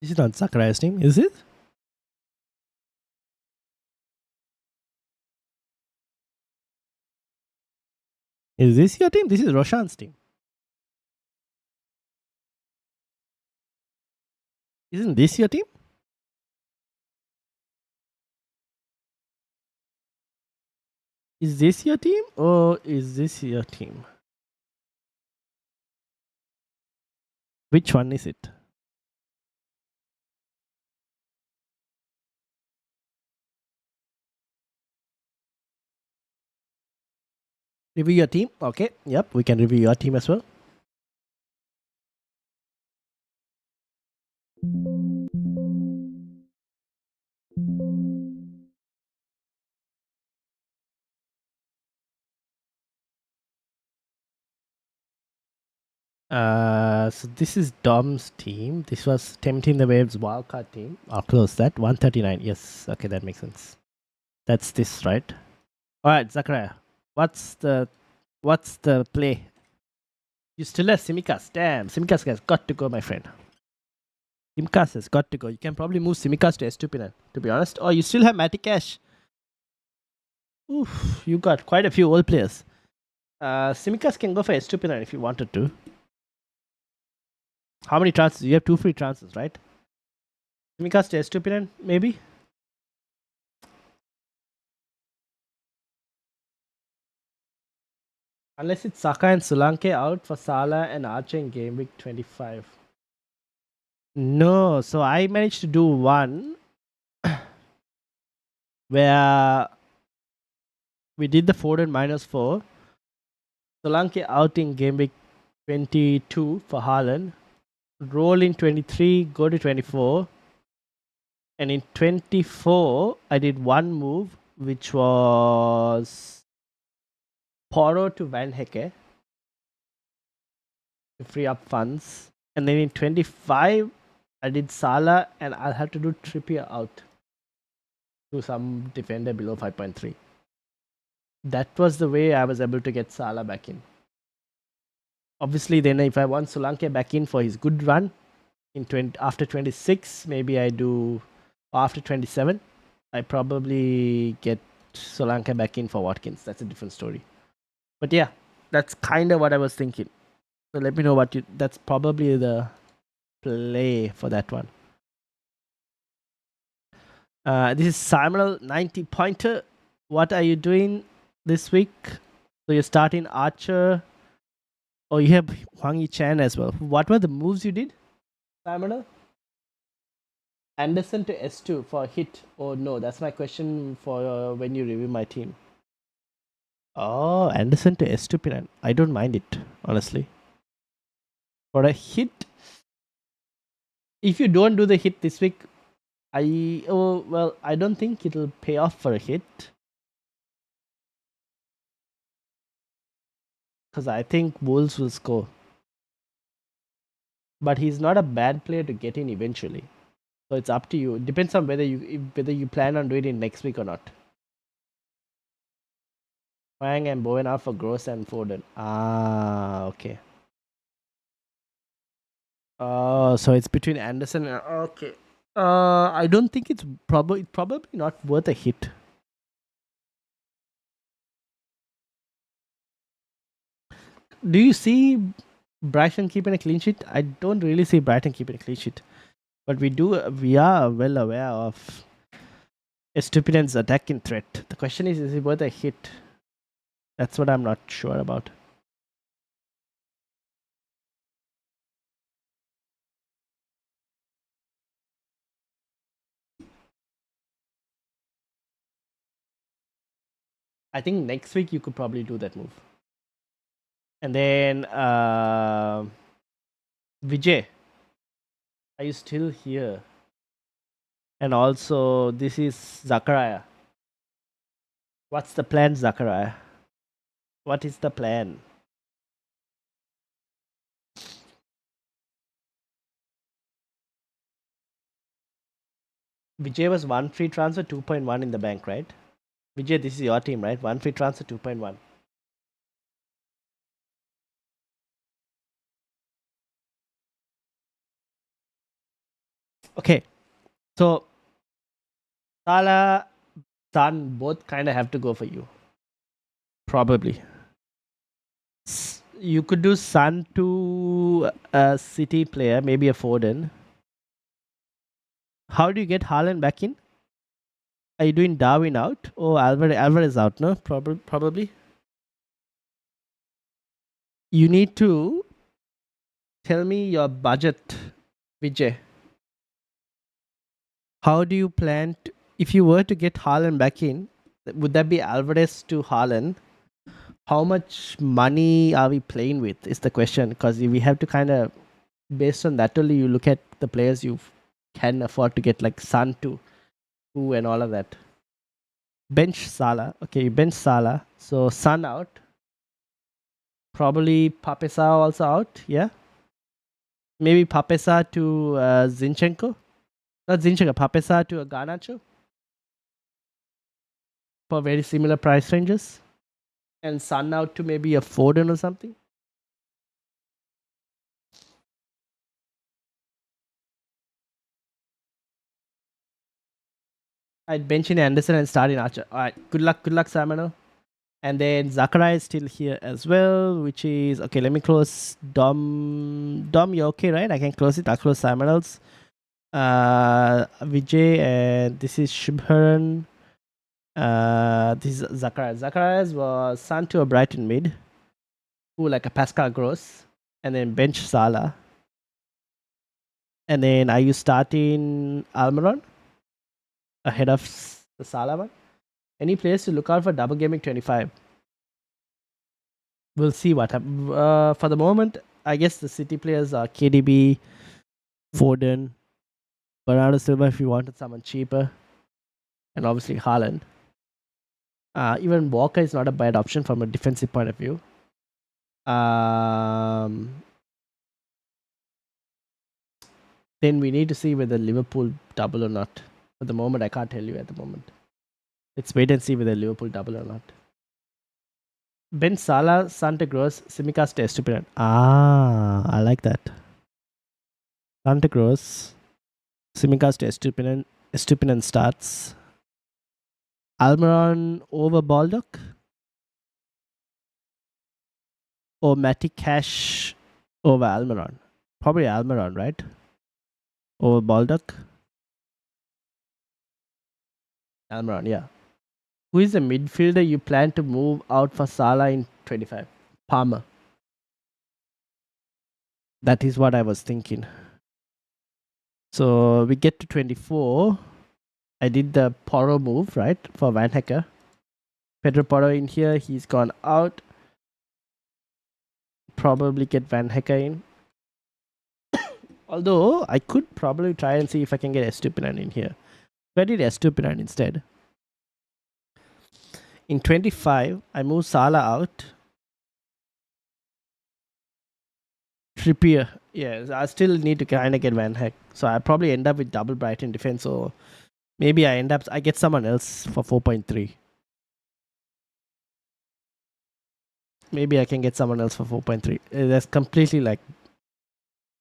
This is not Zachariah's team, is it? Is this your team? This is Roshan's team. Isn't this your team? Is this your team or is this your team? Which one is it? Review your team. Okay. Yep, we can review your team as well. So this is Dom's team. This was Tempting the Waves wildcard team. I'll close that. 139. Yes. Okay, that makes sense. That's this, right? Alright, Zachariah. What's the play? You still have Simicast. Damn, Simicast has got to go, my friend. Simicast has got to go. You can probably move Simicast to Estupinan, to be honest. Oh, you still have Matty Cash. Oof, you got quite a few old players. Simicast can go for Estupinan if you wanted to. How many transfers? You have 2 free transfers, right? Simicast to Estupinan, maybe? Unless it's Saka and Solanke out for Salah and Archer in game week 25. No, so I managed to do one where we did the Foden -4. Solanke out in game week 22 for Haaland. Roll in 23, go to 24. And in 24, I did one move, which was Poro to Van Hecke to free up funds. And then in 25, I did Salah, and I'll have to do Trippier out to some defender below 5.3. That was the way I was able to get Salah back in. Obviously, then if I want Solanke back in for his good run in after 26, maybe I do after 27. I probably get Solanke back in for Watkins. That's a different story. But yeah, that's kind of what I was thinking. So let me know what you. That's probably the play for that one. This is Simonal 90 pointer. What are you doing this week? So you're starting Archer. Oh, you have Hwang Yi-chan as well. What were the moves you did, Simonal? Anderson to S2 for a hit. Oh no, that's my question for when you review my team. Oh, Anderson to S2 Piran. I don't mind it, honestly. For a hit, if you don't do the hit this week, I don't think it'll pay off for a hit. Because I think Wolves will score. But he's not a bad player to get in eventually. So it's up to you. It depends on whether you plan on doing it next week or not. Wang and Bowen out for Gross and Foden. Ah, okay. So it's between Anderson and okay. I don't think it's probably not worth a hit. Do you see Brighton keeping a clean sheet? I don't really see Brighton keeping a clean sheet, but we are well aware of Estupinan's attacking threat. The question is it worth a hit? That's what I'm not sure about. I think next week you could probably do that move. And then Vijay, are you still here? And also, this is Zachariah. What's the plan, Zachariah? What is the plan? Vijay was 1 free transfer, 2.1 in the bank, right? Vijay, this is your team, right? 1 free transfer, 2.1. Okay, so Salah, Son, both kind of have to go for you. Probably. You could do Son to a City player, maybe a Foden. How do you get Haaland back in? Are you doing Darwin out? Oh, Alvarez out, no? Probably. You need to tell me your budget, Vijay. How do you plan to, if you were to get Haaland back in, would that be Alvarez to Haaland? How much money are we playing with is the question, because we have to kind of, based on that only, you look at the players you can afford to get, like Son to who and all of that. Bench Salah. Okay, you bench Salah. So Son out. Probably Papesa also out. Yeah. Maybe Papesa to Zinchenko. Not Zinchenko. Papesa to Garnacho. For very similar price ranges. And Son out to maybe a Foden or something. I'd bench in Anderson and start in Archer. Alright, good luck, Samano. And then Zachariah is still here as well, which is okay. Let me close Dom. Dom, you're okay, right? I can close it. I'll close Simonals. Vijay, and this is Shubharan. This is Zachariah. Zacharias was Son to a Brighton mid, who like a Pascal Gross, and then bench Salah. And then are you starting Almiron ahead of the Salah one? Any players to look out for double gaming 25? We'll see what happens. For the moment, I guess the City players are KDB, Foden, Bernardo Silva if you wanted someone cheaper, and obviously Haaland. Even Walker is not a bad option from a defensive point of view. Then we need to see whether Liverpool double or not. At the moment, I can't tell you at the moment. Let's wait and see whether Liverpool double or not. Ben Salah, Santa Cruz, Simicast Estupinan. I like that. Santa Cruz, Simicast Estupinan starts. Almiron over Baldock? Or Matty Cash over Almiron? Probably Almiron, right? Over Baldock? Almiron, yeah. Who is the midfielder you plan to move out for Salah in 25? Palmer. That is what I was thinking. So we get to 24. I did the Porro move, right? For Van Hecker. Pedro Porro in here. He's gone out. Probably get Van Hecker in. Although, I could probably try and see if I can get Estupinan in here. So I did Estupinan instead. In 25, I move Salah out. Trippier. Yes, I still need to kind of get Van Heck. So I probably end up with double Brighton defense. Or maybe I get someone else for 4.3. Maybe I can get someone else for 4.3. That's completely like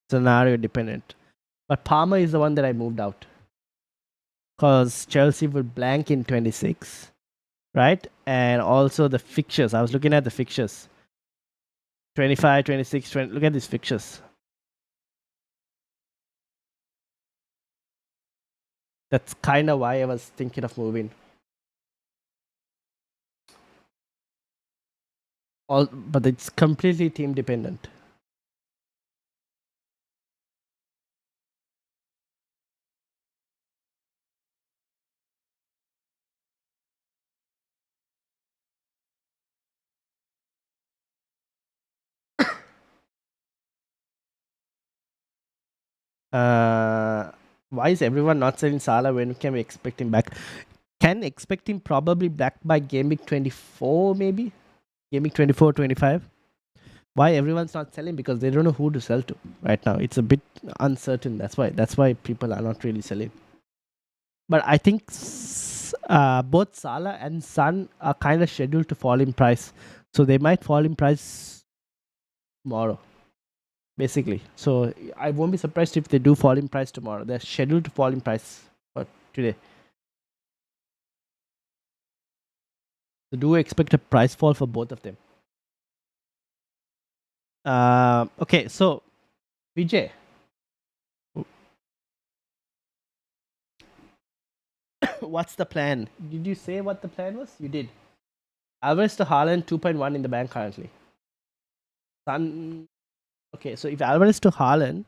scenario dependent. But Palmer is the one that I moved out. Because Chelsea will blank in 26. Right? And also the fixtures. I was looking at the fixtures. 25, 26, 20. Look at these fixtures. That's kind of why I was thinking of moving. But it's completely team dependent. Why is everyone not selling Salah? When can we expect him back? Can expect him probably back by game week 24, maybe? Game week 24, 25. Why everyone's not selling? Because they don't know who to sell to right now. It's a bit uncertain. That's why people are not really selling. But I think both Salah and Son are kind of scheduled to fall in price. So they might fall in price tomorrow, basically. So I won't be surprised if they do fall in price tomorrow. They're scheduled to fall in price for today. So do expect a price fall for both of them. Okay, so Vijay. What's the plan? Did you say what the plan was? You did. Alvarez to Haaland 2.1 in the bank currently. Son. Okay, so if Alvarez to Haaland,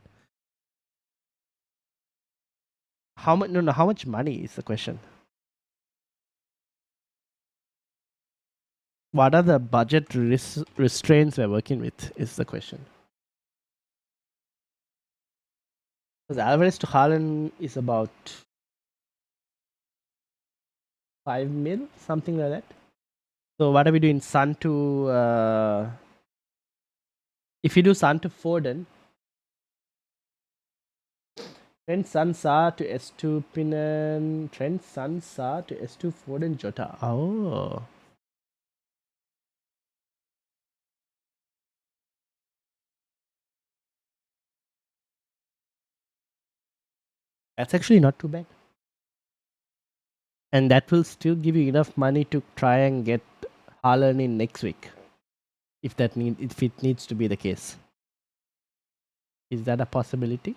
how much? No, how much money is the question? What are the budget restraints we're working with? Is the question. Because Alvarez to Haaland is about 5 mil, something like that. So what are we doing? Son to if you do Son to Foden, Trent Son Sa to S2 Pinan, Trent Son Sa to S2 Foden Jota. Oh. That's actually not too bad. And that will still give you enough money to try and get Haaland in next week. If it needs to be the case. Is that a possibility?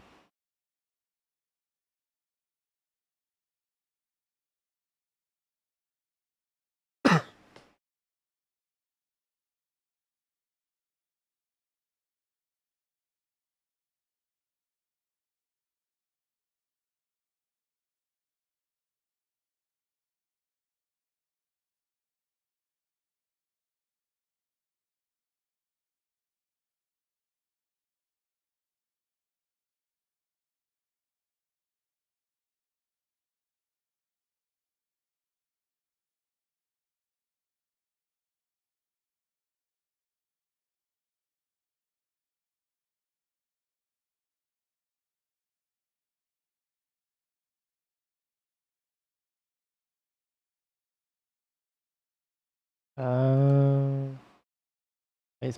Where's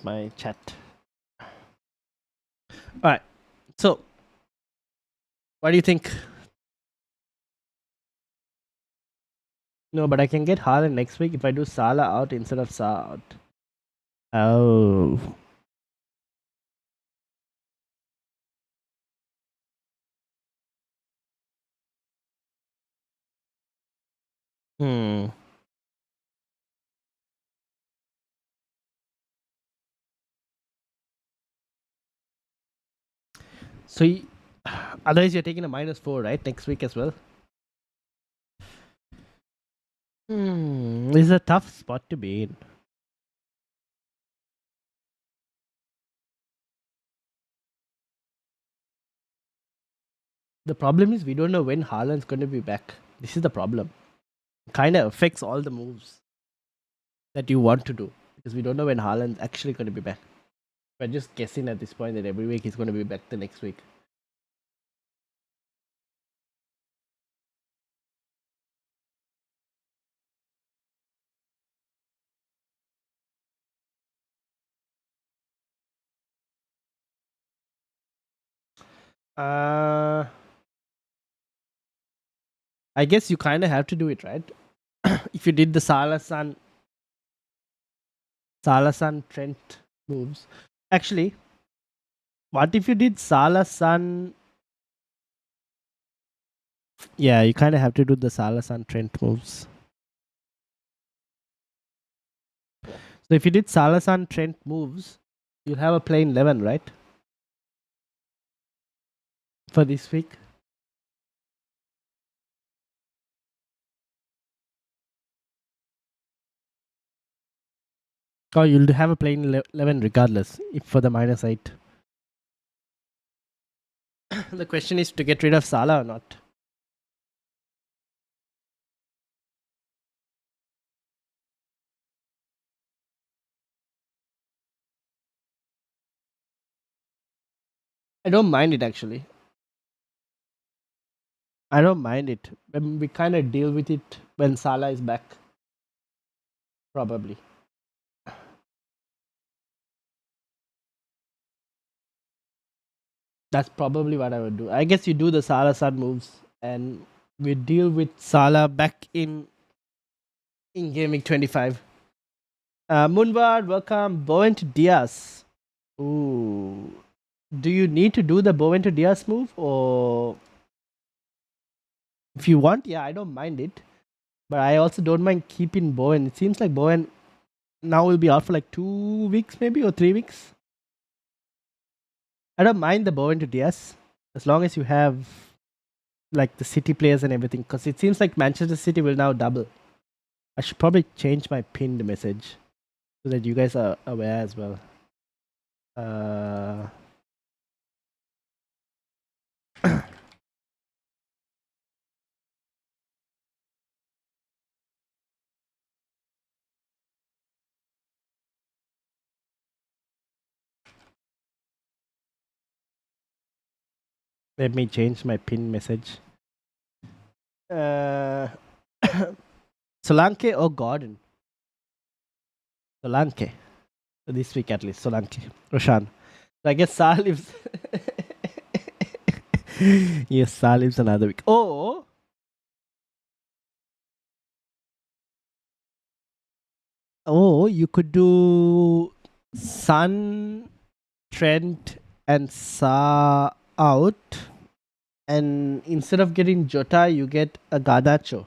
my chat? All right. So, what do you think? No, but I can get Haaland next week if I do Salah out instead of Salah out. Oh. Hmm. So, otherwise you're taking a -4, right? Next week as well. This is a tough spot to be in. The problem is we don't know when Haaland's going to be back. This is the problem. Kind of affects all the moves that you want to do because we don't know when Haaland's actually going to be back. We're just guessing at this point that every week he's going to be back the next week. I guess you kind of have to do it, right? If you did the Salah Son Trent moves. Actually, what if you did Salah Son? Yeah, you kind of have to do the Salah Son Trent moves. So if you did Salah Son Trent moves, you'll have a plain 11, right? For this week. Or you'll have a plain 11 regardless if for the -8. The question is to get rid of Salah or not. I don't mind it actually. I don't mind it. We kind of deal with it when Salah is back. Probably. That's probably what I would do. I guess you do the Salah Sun moves and we deal with Salah back in gameweek 25. Munward, welcome. Bowen to Diaz. Ooh. Do you need to do the Bowen to Diaz move or if you want, yeah, I don't mind it. But I also don't mind keeping Bowen. It seems like Bowen now will be out for like 2 weeks maybe or 3 weeks. I don't mind the Bowen to Diaz as long as you have like the City players and everything because it seems like Manchester City will now double. I should probably change my pinned message so that you guys are aware as well. Uh, Let me change my pin message. Solanke or Gordon? Solanke. This week at least, Solanke. Roshan. So I guess Sal lives. Yes, Sal lives another week. Oh, you could do Sun, Trent, and Sa out. And instead of getting Jota, you get a Garnacho.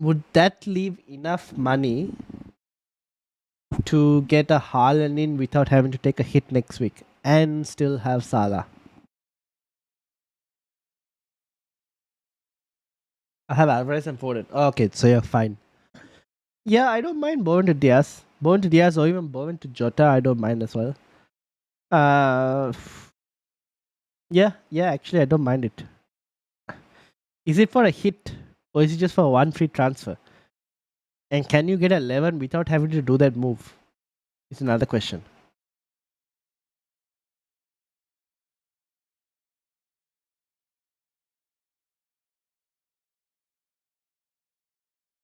Would that leave enough money to get a Haaland in without having to take a hit next week and still have Salah? I have Alvarez and Foden. Okay, so you're fine. Yeah, I don't mind Bowen to Diaz. Bowen to Diaz or even Bowen to Jota, I don't mind as well. Uh, yeah, actually, I don't mind it. Is it for a hit or is it just for one free transfer? And can you get 11 without having to do that move? It's another question.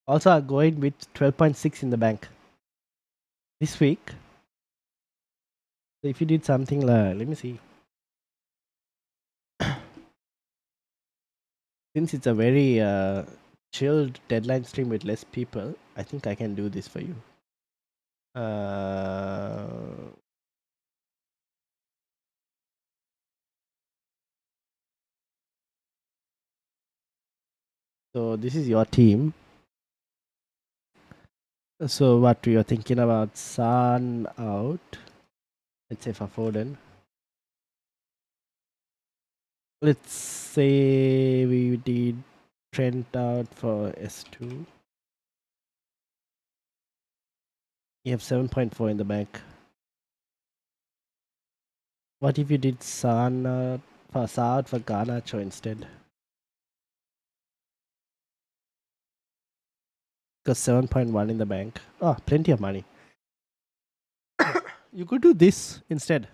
Also, I'm going with 12.6 in the bank this week. So if you did something like, let me see. Since it's a very chilled deadline stream with less people, I think I can do this for you. So this is your team. So what we are thinking about, Sun out. Let's say for Foden. Let's say we did Trent out for S2. You have 7.4 in the bank. What if you did San for Saad for Garnacho instead? Because 7.1 in the bank. Oh, plenty of money. You could do this instead.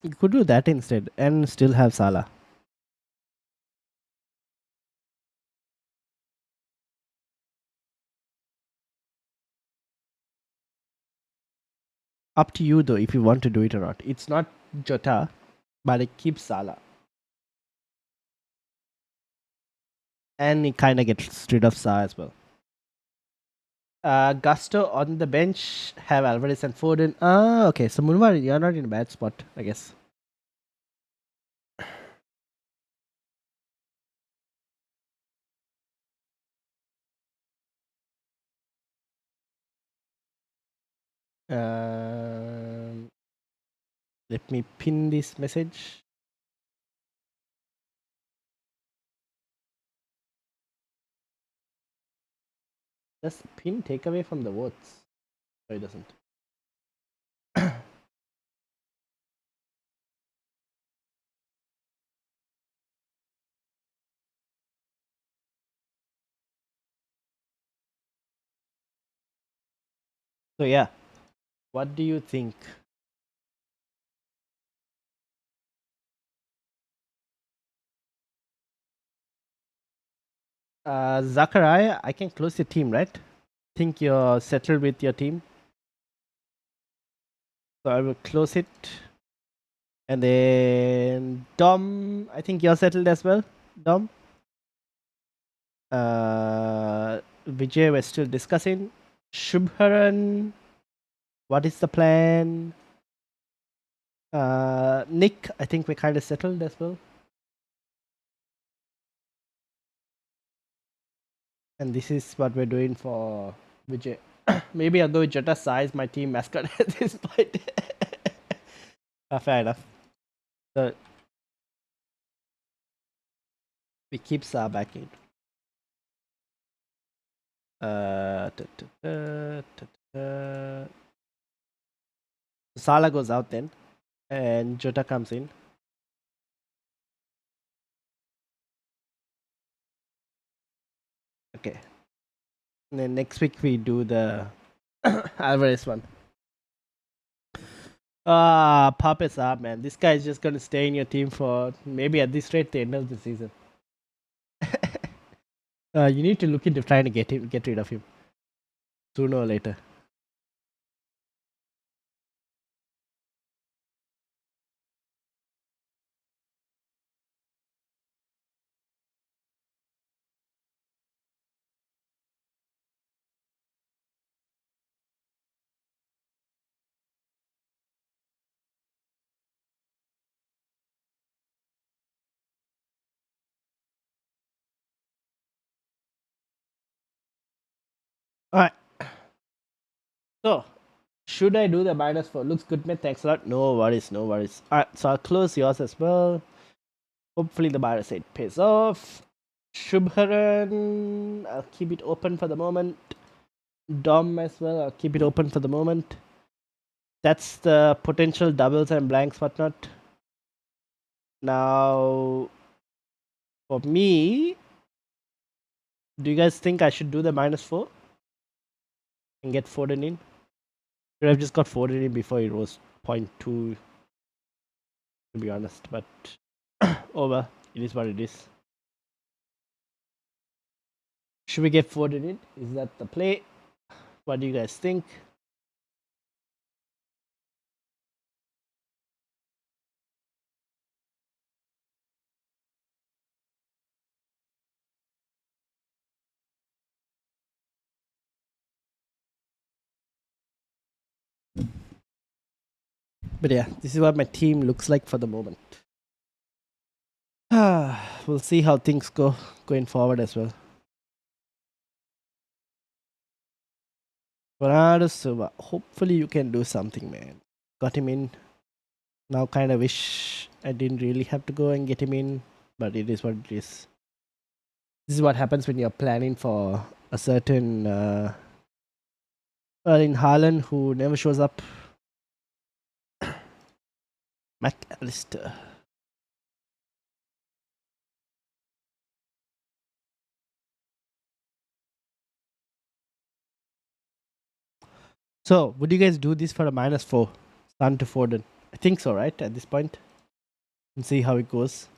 You could do that instead and still have Salah. Up to you though if you want to do it or not. It's not Jota, but it keeps Salah. And it kind of gets rid of Salah as well. Gusto on the bench, have Alvarez and Foden. Okay. So Munwar, you're not in a bad spot, I guess. Let me pin this message. Does pin take away from the votes? No, it doesn't. So yeah, what do you think? Zachariah, I can close your team, right? Think you're settled with your team. So I will close it. And then Dom, I think you're settled as well, Dom. Vijay, we're still discussing. Shubharan, what is the plan? Nick, I think we're kind of settled as well. And this is what we're doing for Vijay. Maybe I'll go with Jota size, my team mascot at this point. Fair enough. So we keep Sa back in. Salah goes out then, and Jota comes in. Okay. And then next week we do the Alvarez one. Pop is up, man. This guy is just gonna stay in your team for maybe at this rate the end of the season. You need to look into trying to get rid of him sooner or later. Alright. So, should I do the -4? Looks good, man. Thanks a lot. No worries, no worries. Alright, so I'll close yours as well. Hopefully the -8 pays off. Shubharan, I'll keep it open for the moment. Dom as well, I'll keep it open for the moment. That's the potential doubles and blanks, whatnot. Now, for me, do you guys think I should do the -4 and get Foden in? Should have just got Foden in before he rose 0.2. to be honest. But oh well, it is what it is. Should we get forwarded in? Is that the play? What do you guys think? But yeah, this is what my team looks like for the moment. We'll see how things go going forward as well. Bernardo Silva, hopefully you can do something, man. Got him in. Now kind of wish I didn't really have to go and get him in, but it is what it is. This is what happens when you're planning for a certain in Haaland who never shows up. McAllister. So, would you guys do this for a -4? Son to Foden. I think so, right? At this point. And see how it goes.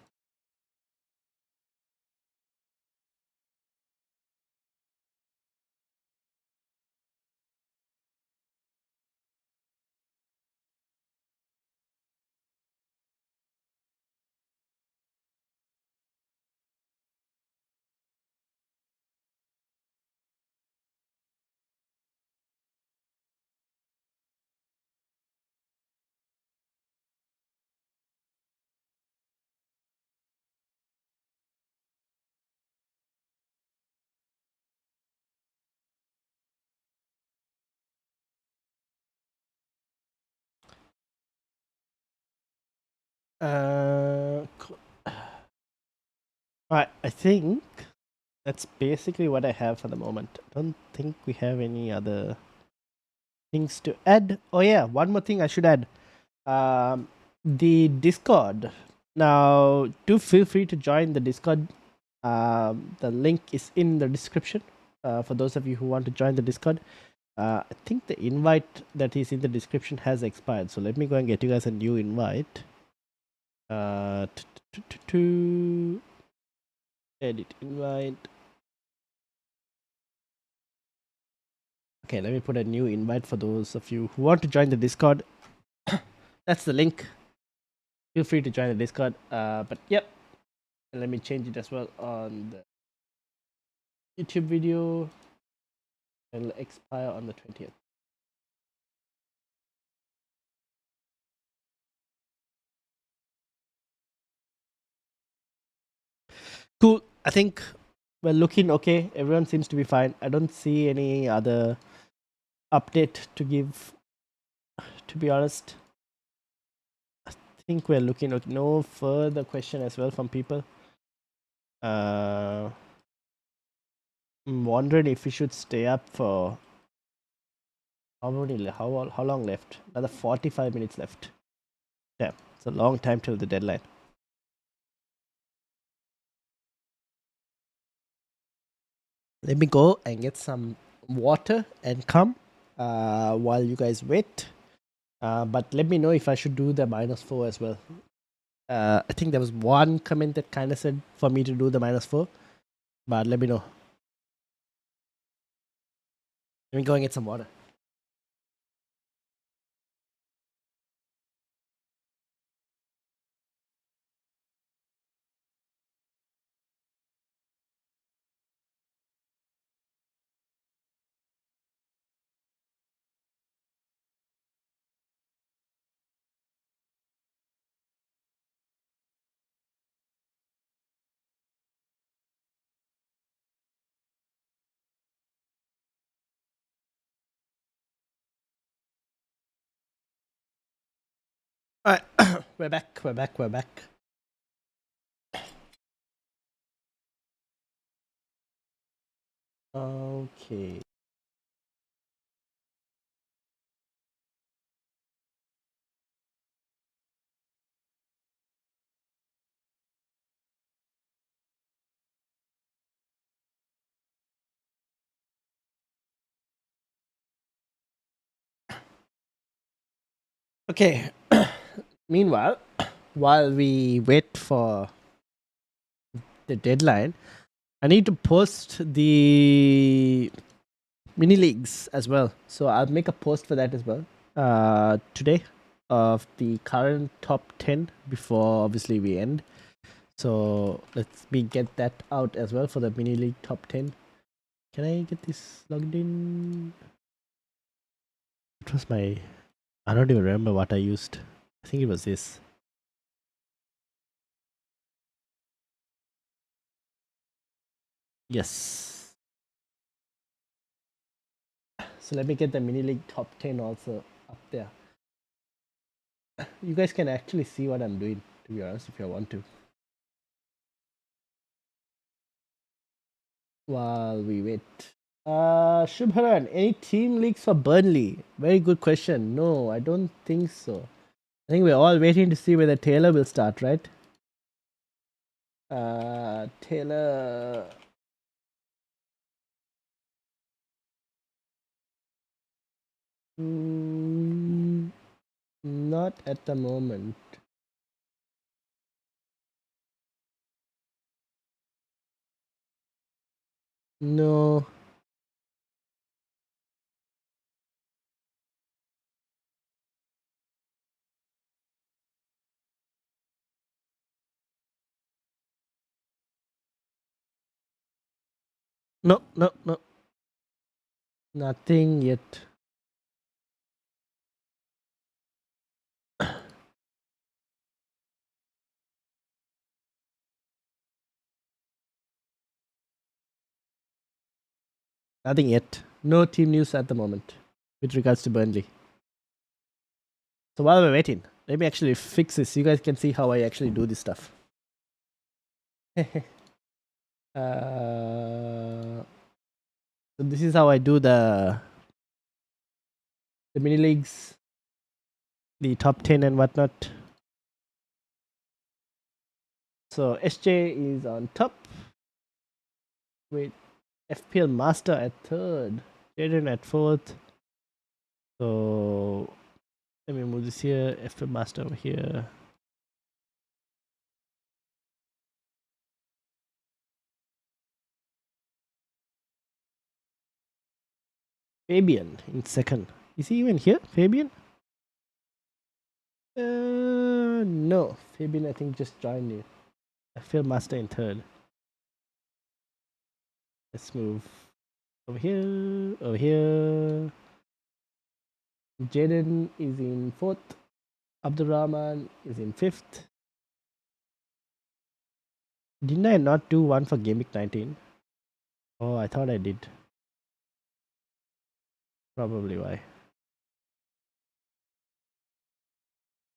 Alright, I think that's basically what I have for the moment. I don't think we have any other things to add. Oh yeah, one more thing I should add. The Discord. Now, do feel free to join the Discord. The link is in the description for those of you who want to join the Discord. I think the invite that is in the description has expired, so let me go and get you guys a new invite. Edit invite. Okay, let me put a new invite for those of you who want to join the Discord. That's the link. Feel free to join the Discord. But yep, and let me change it as well on the YouTube video. It'll expire on the 20th. Cool. I think we're looking okay. Everyone seems to be fine. I don't see any other update to give, to be honest. I think we're looking okay. No further question as well from people. I'm wondering if we should stay up for how long left? Another 45 minutes left. Yeah, it's a long time till the deadline. Let me go and get some water and come while you guys wait. But let me know if I should do the -4 as well. I think there was one comment that kind of said for me to do the -4, but let me know. Let me go and get some water. All right, we're back. Okay. Okay. Meanwhile, while we wait for the deadline, I need to post the mini leagues as well. So I'll make a post for that as well today of the current top 10 before obviously we end. So let's me get that out as well for the mini league top 10. Can I get this logged in? It was my, I don't even remember what I used. I think it was this. Yes. So let me get the mini league top 10 also up there. You guys can actually see what I'm doing, to be honest, if you want to. While we wait. Shubharan, any team leaks for Burnley? Very good question. No, I don't think so. I think we're all waiting to see whether Taylor will start, right? Taylor. Not at the moment. No. No, no, no. Nothing yet. Nothing yet. No team news at the moment with regards to Burnley. So while we're waiting, let me actually fix this. You guys can see how I actually do this stuff. So this is how I do the mini leagues, the top 10 and whatnot. So SJ is on top with FPL Master at third, Jaden at fourth. So let me move this here, FPL Master over here. Fabian in second. Is he even here, Fabian? No, Fabian I think just joined you. FPL Master in third. Let's move over here, over here. Jaden is in fourth. Abdurrahman is in fifth. Didn't I not do one for gameweek 19? Oh, I thought I did. Probably why.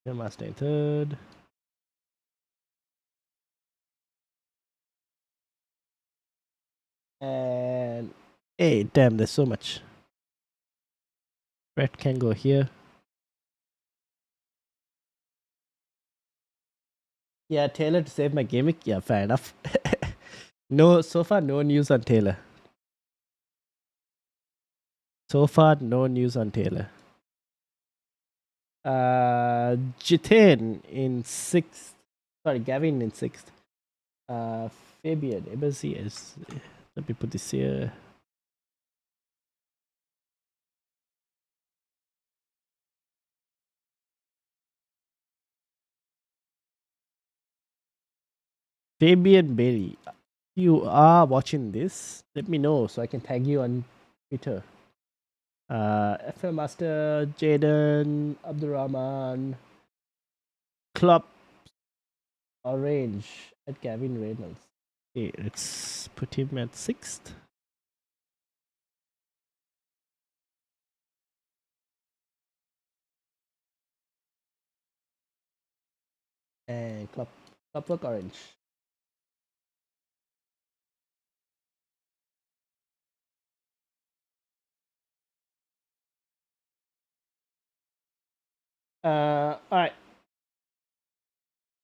Master in third. And hey, damn, there's so much. Red can go here. Yeah, Taylor to save my gimmick. Yeah, fair enough. No, so far no news on Taylor. So far no news on Taylor. Jitin in sixth. Sorry, Gavin in sixth. Fabian, Embassy is. Let me put this here. Fabian Bailey, you are watching this, let me know so I can tag you on Twitter. FM Master, Jaden, Abdurrahman, Klopp, Orange, at Gavin Reynolds. Okay, let's put him at sixth. And Clockwork Orange. Alright.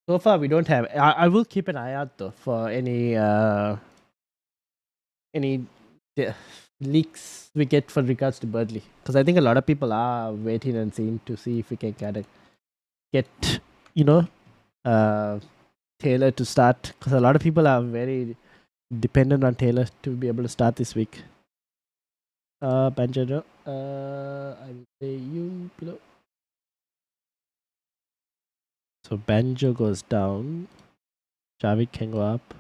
So far we don't have. I will keep an eye out though for any leaks we get for regards to Burnley, because I think a lot of people are waiting and seeing to see if we can kind of get, you know, Taylor to start, because a lot of people are very dependent on Taylor to be able to start this week. Banjo, I will say you below. So Banjo goes down. Javid can go up.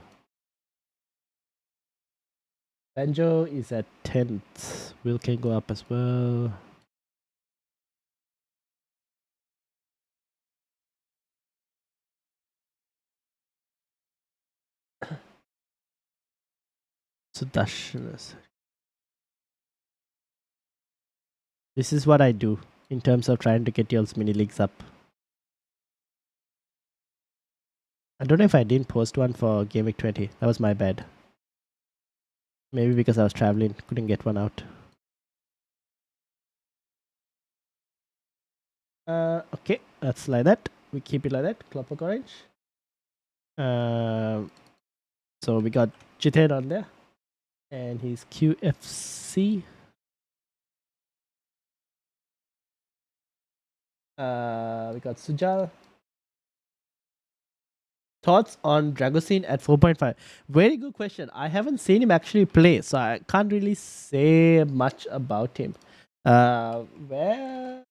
Banjo is at 10th. Will can go up as well. So Sudarshan. This is what I do in terms of trying to get y'all's mini leagues up. I don't know if I didn't post one for gameweek 20. That was my bad. Maybe because I was traveling, couldn't get one out. Okay, that's like that. We keep it like that. Clockwork Orange. So we got Jithed on there, and he's QFC. We got Sujal. Thoughts on Dragocene at 4.5? Very good question. I haven't seen him actually play, so I can't really say much about him. Where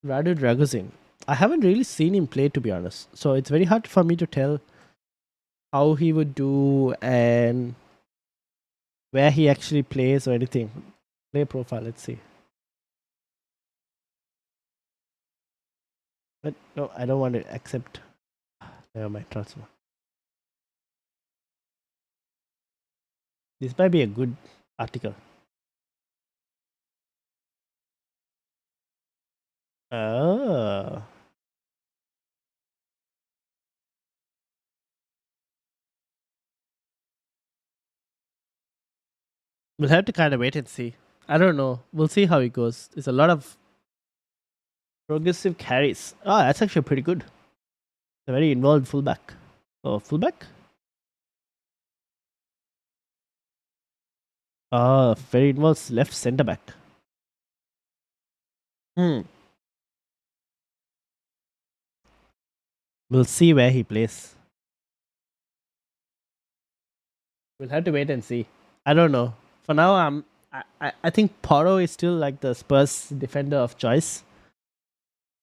Radu Dragocene? I haven't really seen him play, to be honest. So it's very hard for me to tell how he would do and where he actually plays or anything. Play profile, let's see. But no, I don't want to accept. Never mind, transfer. This might be a good article. Oh. We'll have to kind of wait and see. I don't know. We'll see how it goes. There's a lot of progressive carries. Oh, that's actually pretty good. A very involved fullback. Oh, fullback? Oh, very involved left centre back. We'll see where he plays. We'll have to wait and see. I don't know. For now, I think Porro is still like the Spurs defender of choice.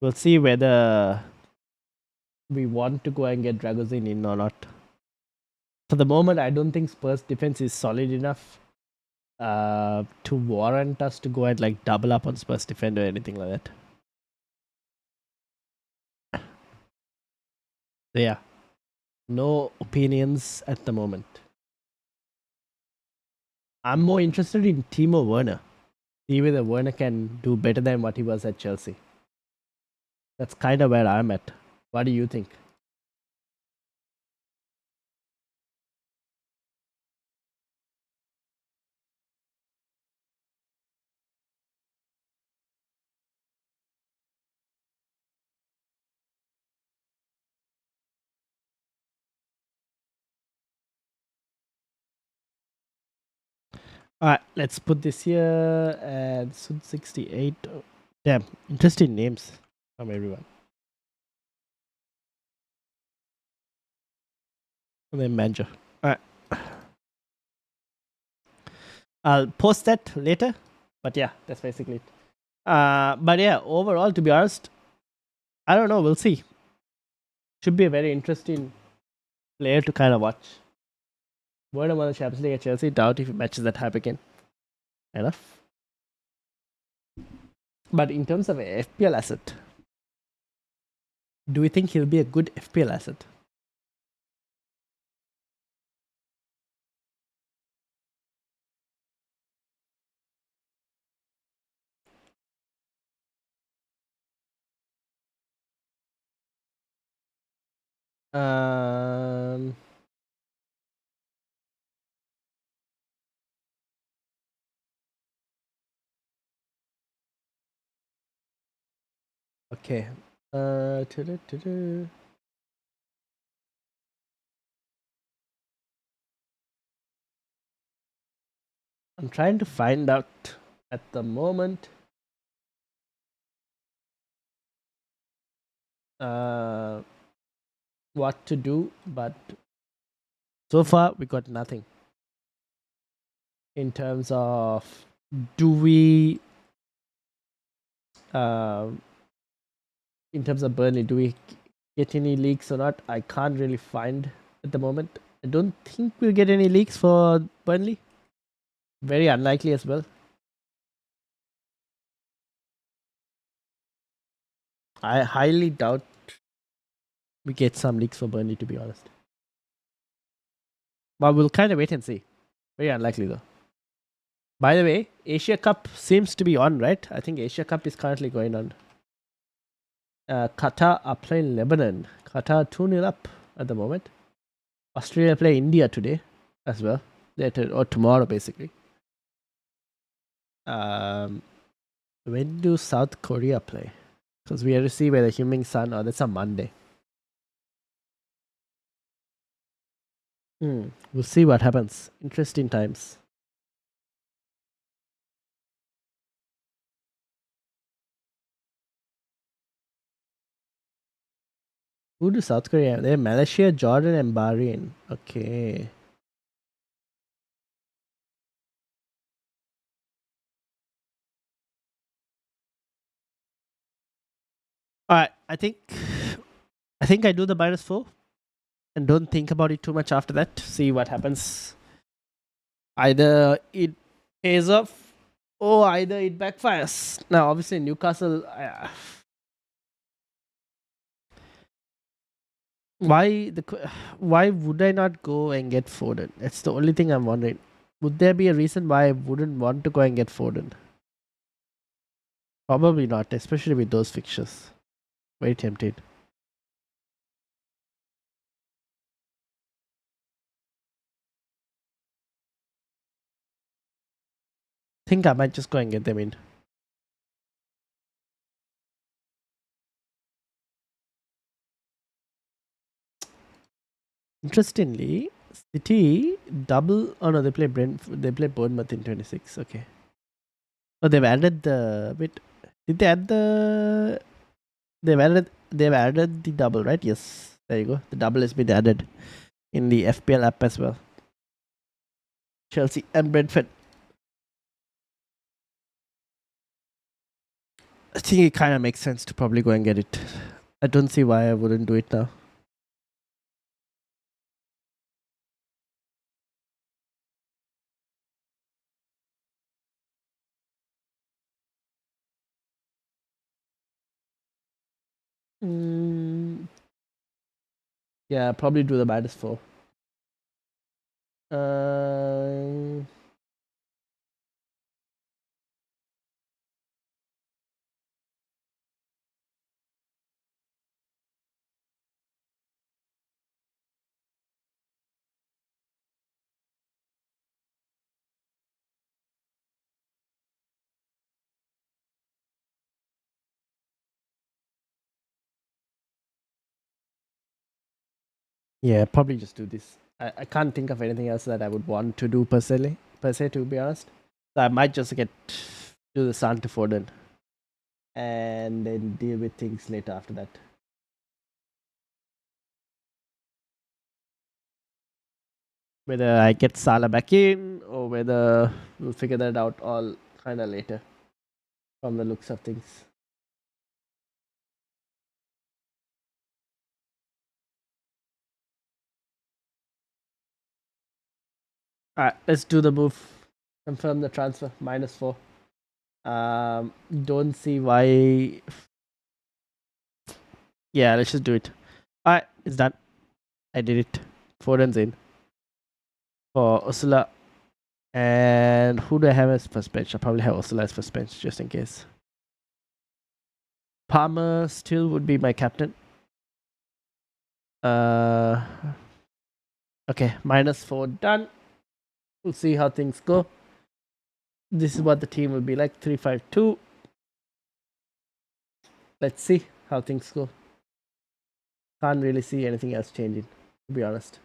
We'll see whether we want to go and get Dragozin in or not. For the moment, I don't think Spurs defense is solid enough to warrant us to go and like double up on Spurs defender or anything like that. So yeah, no opinions at the moment. I'm more interested in Timo Werner. See whether Werner can do better than what he was at Chelsea. That's kind of where I'm at. What do you think? Alright, let's put this here and Sud 68. Oh, damn, interesting names from everyone. And then Manager. Alright. I'll post that later. But yeah, that's basically it. But yeah, overall, to be honest, I don't know. We'll see. Should be a very interesting player to kind of watch. Werner won the Champions League at Chelsea. Doubt if he matches that hype again. Enough. But in terms of an FPL asset, do we think he'll be a good FPL asset? Um, okay. I'm trying to find out at the moment. uh, what to do, but so far we got nothing in terms of do we um in terms of Burnley, do we get any leaks or not? I can't really find at the moment. I don't think we'll get any leaks for Burnley. Very unlikely as well. I highly doubt we get some leaks for Burnley, to be honest. But we'll kind of wait and see. Very unlikely though. By the way, Asia Cup seems to be on, right? I think Asia Cup is currently going on. Qatar are playing Lebanon. Qatar 2-0 up at the moment. Australia play India today as well. Later or tomorrow, basically. When do South Korea play? Because we have to see whether Heung-min Son or that's a Monday. We'll see what happens. Interesting times. Who do South Korea have? They have Malaysia, Jordan, and Bahrain. Okay. Alright, I think I do the -4 and don't think about it too much after that. See what happens. Either it pays off or either it backfires. Now, obviously, Newcastle. Why would I not go and get Foden? That's the only thing I'm wondering. Would there be a reason why I wouldn't want to go and get Foden? Probably not, especially with those fixtures. Very tempted. Think I might just go and get them in. Interestingly, City double. Oh no, they play They play Bournemouth in 26. Okay. Oh, they've added the wait. Did they add the? They've added the double, right? Yes. There you go. The double has been added in the FPL app as well. Chelsea and Brentford. I think it kind of makes sense to probably go and get it. I don't see why I wouldn't do it now. Yeah, probably do the -4. Uh, yeah, probably just do this. I can't think of anything else that I would want to do per se, to be honest. So I might just do the Son to Foden and then deal with things later after that. Whether I get Salah back in or whether we'll figure that out all kind of later from the looks of things. Alright, let's do the move. Confirm the transfer. -4. Don't see why. Yeah, let's just do it. Alright, it's done. I did it. Foden's in for Ursula. And who do I have as first bench? I probably have Ursula as first bench just in case. Palmer still would be my captain. Okay, -4 done. We'll see how things go. This is what the team will be like 3-5-2. Let's see how things go. Can't really see anything else changing, to be honest.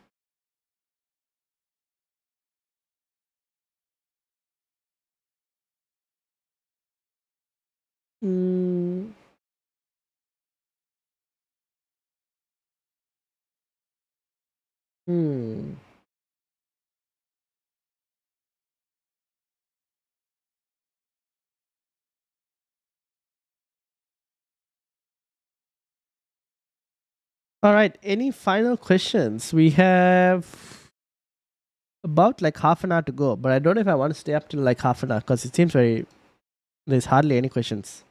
Hmm. All right. Any final questions? We have about like half an hour to go, but I don't know if I want to stay up till like half an hour because it seems very there's hardly any questions.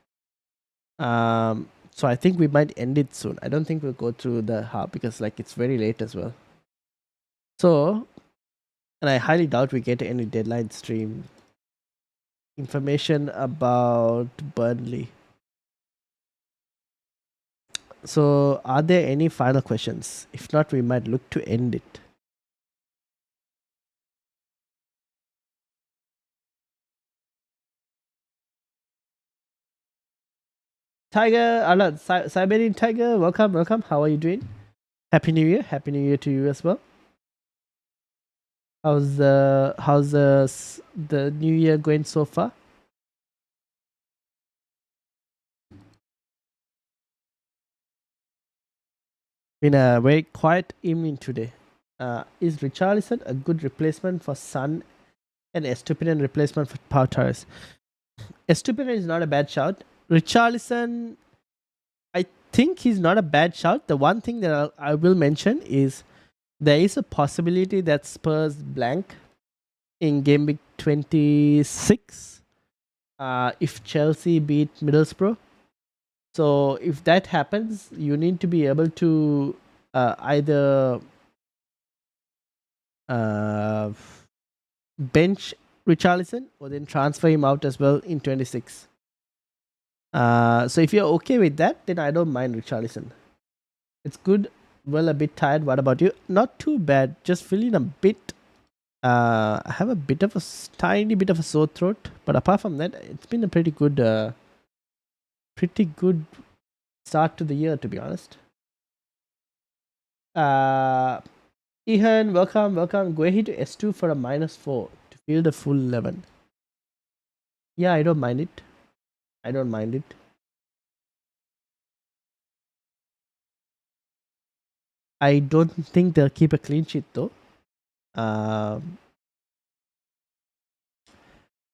So I think we might end it soon. I don't think we'll go through the half because like it's very late as well. So, and I highly doubt we get any deadline stream information about Burnley. So, are there any final questions? If not, we might look to end it. Tiger, Siberian Tiger, welcome, welcome. How are you doing? Happy New Year. Happy New Year to you as well. How's the New Year going so far? Been a very quiet evening today. Is Richarlison a good replacement for Sun and Estupinian replacement for Pau Torres? Estupinian is not a bad shout. Richarlison, I think he's not a bad shout. The one thing that I will mention is there is a possibility that Spurs blank in game week 26 if Chelsea beat Middlesbrough. So if that happens, you need to be able to either bench Richarlison or then transfer him out as well in 26. So if you're okay with that, then I don't mind Richarlison. It's good. Well, a bit tired. What about you? Not too bad. Just feeling a bit. I have a bit of a tiny bit of a sore throat, but apart from that, it's been a pretty good start to the year, to be honest. Ihan, welcome, welcome. Go ahead to S2 for a -4 to feel the full 11. Yeah, I don't mind it. I don't mind it. I don't think they'll keep a clean sheet though. Um,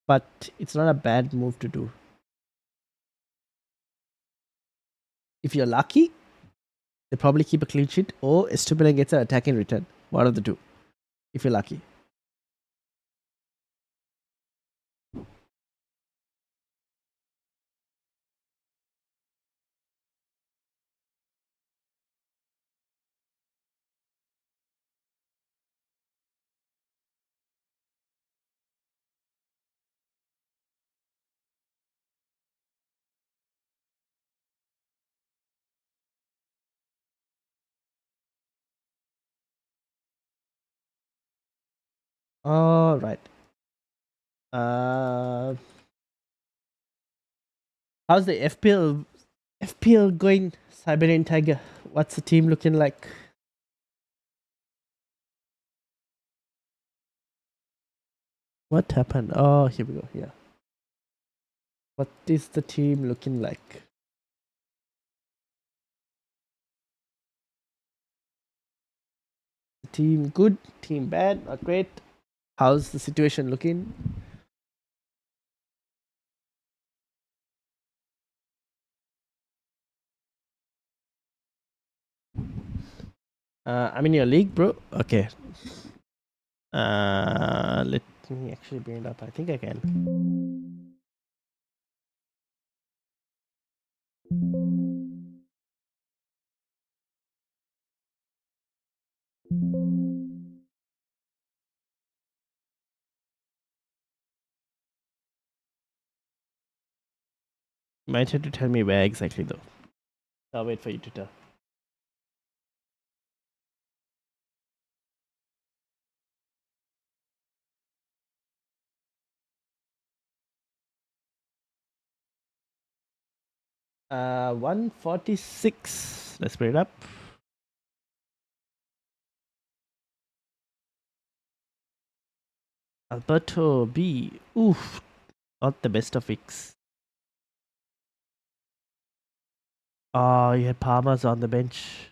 but it's not a bad move to do. If you're lucky, they probably keep a clean sheet or Estupinian gets an attacking return. One of the two, if you're lucky. All right. Uh, how's the FPL going? Siberian Tiger. What's the team looking like? What happened? Oh, here we go. Yeah. What is the team looking like? Team good, team bad, not great. How's the situation looking? I'm in your league, bro. Okay. Let me actually bring it up. I think I can. You might have to tell me where exactly though. I'll wait for you to tell. Uh, 146. Let's bring it up. Alberto B. Oof. Not the best of weeks. Oh, you had Palmer's on the bench.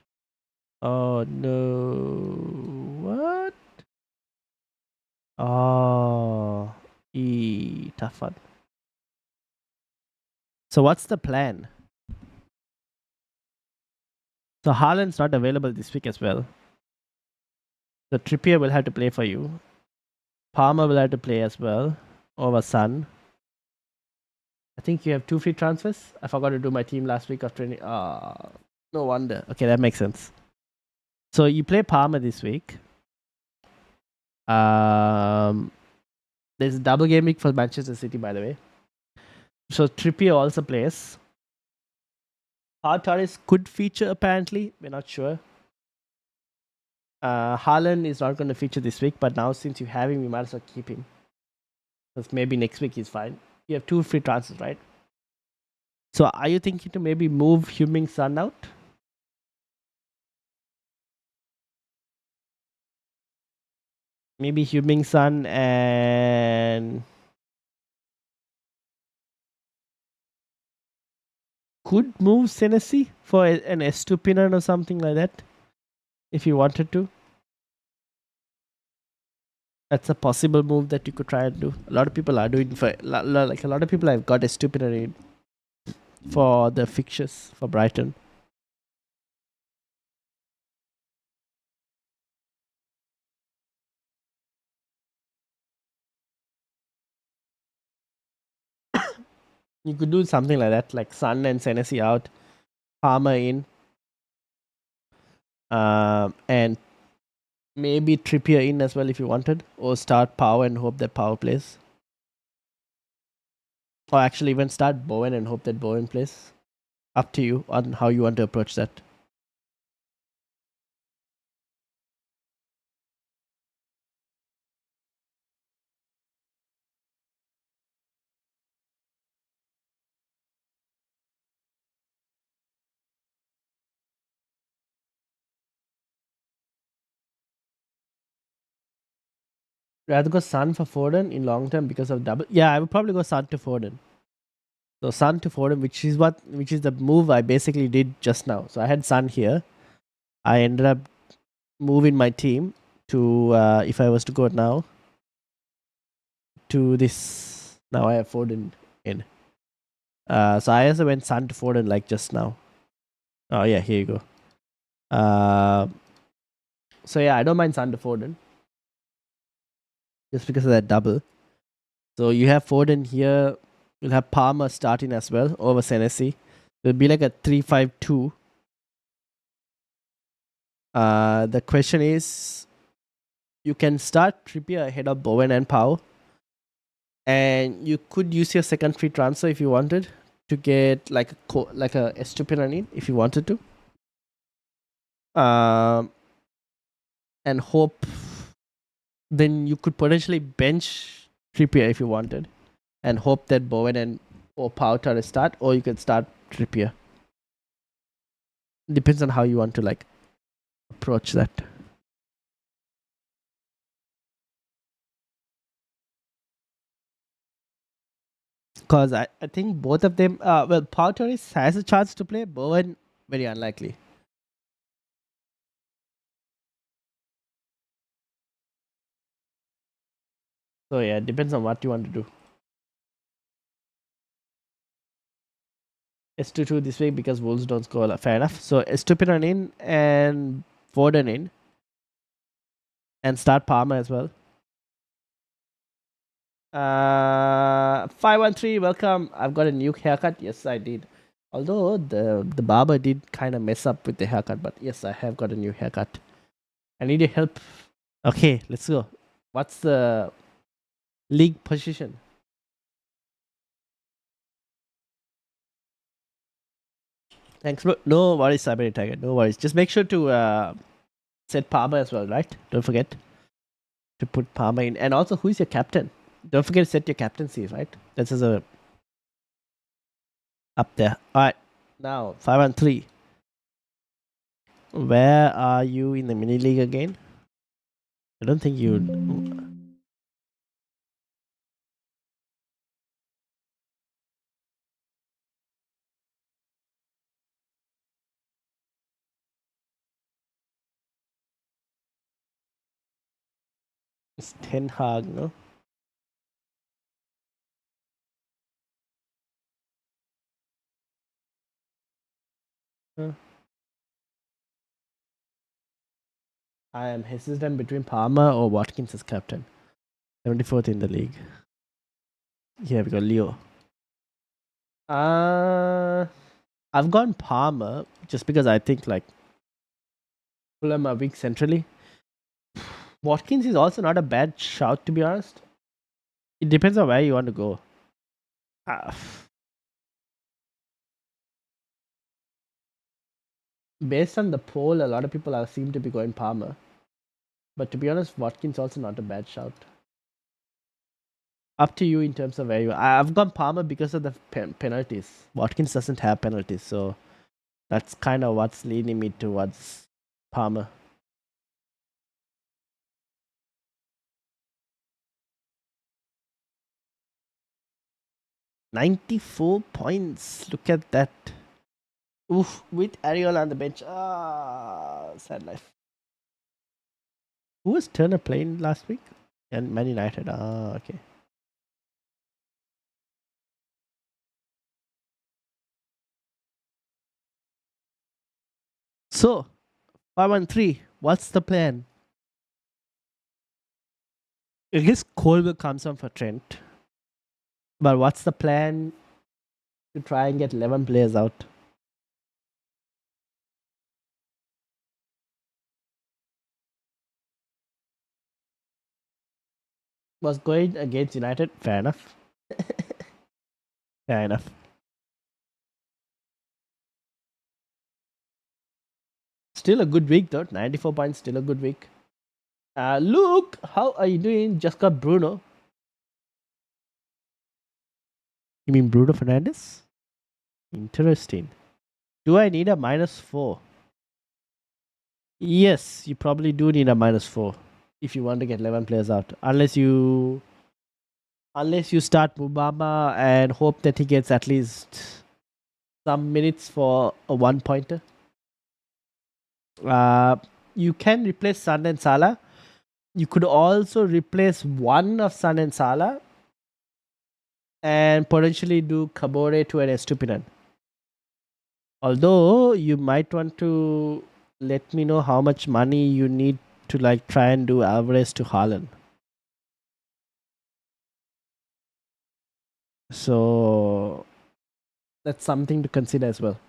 Oh no. Oh, tough one. So what's the plan? So Haaland's not available this week as well. So Trippier will have to play for you. Palmer will have to play as well over Sun. I think you have 2 free transfers. I forgot to do my team last week of training. No wonder. Okay, that makes sense. So you play Palmer this week. There's a double game week for Manchester City, by the way. So Trippier also plays. Torres could feature apparently. We're not sure. Haaland is not going to feature this week, but now since you have him, you might as well keep him. Because maybe next week he's fine. You have 2 free transfers, right? So are you thinking to maybe move Heung-min Son out? Maybe Heung-min Son and could move Senesi for an Estupinan or something like that if you wanted to. That's a possible move that you could try and do. A lot of people are doing for like a lot of people have got Estupinan for the fixtures for Brighton. You could do something like that, like Sun and Senesi out, Palmer in, and maybe Trippier in as well if you wanted, or start Power and hope that Power plays. Or actually even start Bowen and hope that Bowen plays. Up to you on how you want to approach that. Rather go Sun for Foden in long term because of double. Yeah, I would probably go Sun to Foden. So Sun to Foden, which is the move I basically did just now. So I had Sun here. I ended up moving my team to if I was to go now to this. Now I have Foden in. So I also went Sun to Foden like just now. Oh yeah, here you go. So yeah, I don't mind Sun to Foden just because of that double. So you have Foden here. You'll have Palmer starting as well over Senesi. It'll be like a 3-5-2. The question is, you can start Trippier ahead of Bowen and Pau, and you could use your second free transfer if you wanted to get like a Estupinan in if you wanted to, and hope. Then you could potentially bench Trippier if you wanted, and hope that Bowen and or Pau Torres start, or you could start Trippier. Depends on how you want to like approach that. Because I think both of them, well, Pau Torres has a chance to play. Bowen, very unlikely. So yeah, it depends on what you want to do. S2-2 this week because Wolves don't score. Fair enough. So Estupinan in and Foden in. And start Palmer as well. 513, welcome. I've got a new haircut. Yes, I did. Although the barber did kind of mess up with the haircut, but yes, I have got a new haircut. I need your help. Okay, let's go. What's the league position? Thanks, bro. No worries, Cyber Tiger. No worries. Just make sure to set Palmer as well, right? Don't forget to put Palmer in. And also, who's your captain? Don't forget to set your captaincy, right? That's as a up there. All right. Now, 5-3. Where are you in the mini league again? I don't think you. It's Ten Hag, no? Uh, I am hesitant between Palmer or Watkins as captain. 74th in the league. Yeah, we got Leo. I've gone Palmer just because I think like Fulham are weak centrally. Watkins is also not a bad shout, to be honest. It depends on where you want to go. Uh, Based on the poll, a lot of people seem to be going Palmer. But to be honest, Watkins also not a bad shout. Up to you in terms of where you. I've gone Palmer because of the penalties. Watkins doesn't have penalties, so that's kind of what's leading me towards Palmer. 94 points. Look at that. Oof, with Ariel on the bench. Sad life. Who was Turner playing last week? And Man United. Okay. So, 5-1-3. What's the plan? I guess Cole will come on for Trent. But what's the plan to try and get 11 players out? Was going against United. Fair enough. Fair enough. Still a good week though. 94 points. Still a good week. Luke, how are you doing? Just got Bruno. You mean Bruno Fernandes? Interesting. Do I need a -4? Yes, you probably do need a -4 if you want to get 11 players out. Unless you start Mubama and hope that he gets at least some minutes for a 1-pointer. You can replace Son and Salah. You could also replace one of Son and Salah and potentially do Kabore to an Estupinan. Although you might want to let me know how much money you need to like try and do Alvarez to Haaland. So that's something to consider as well.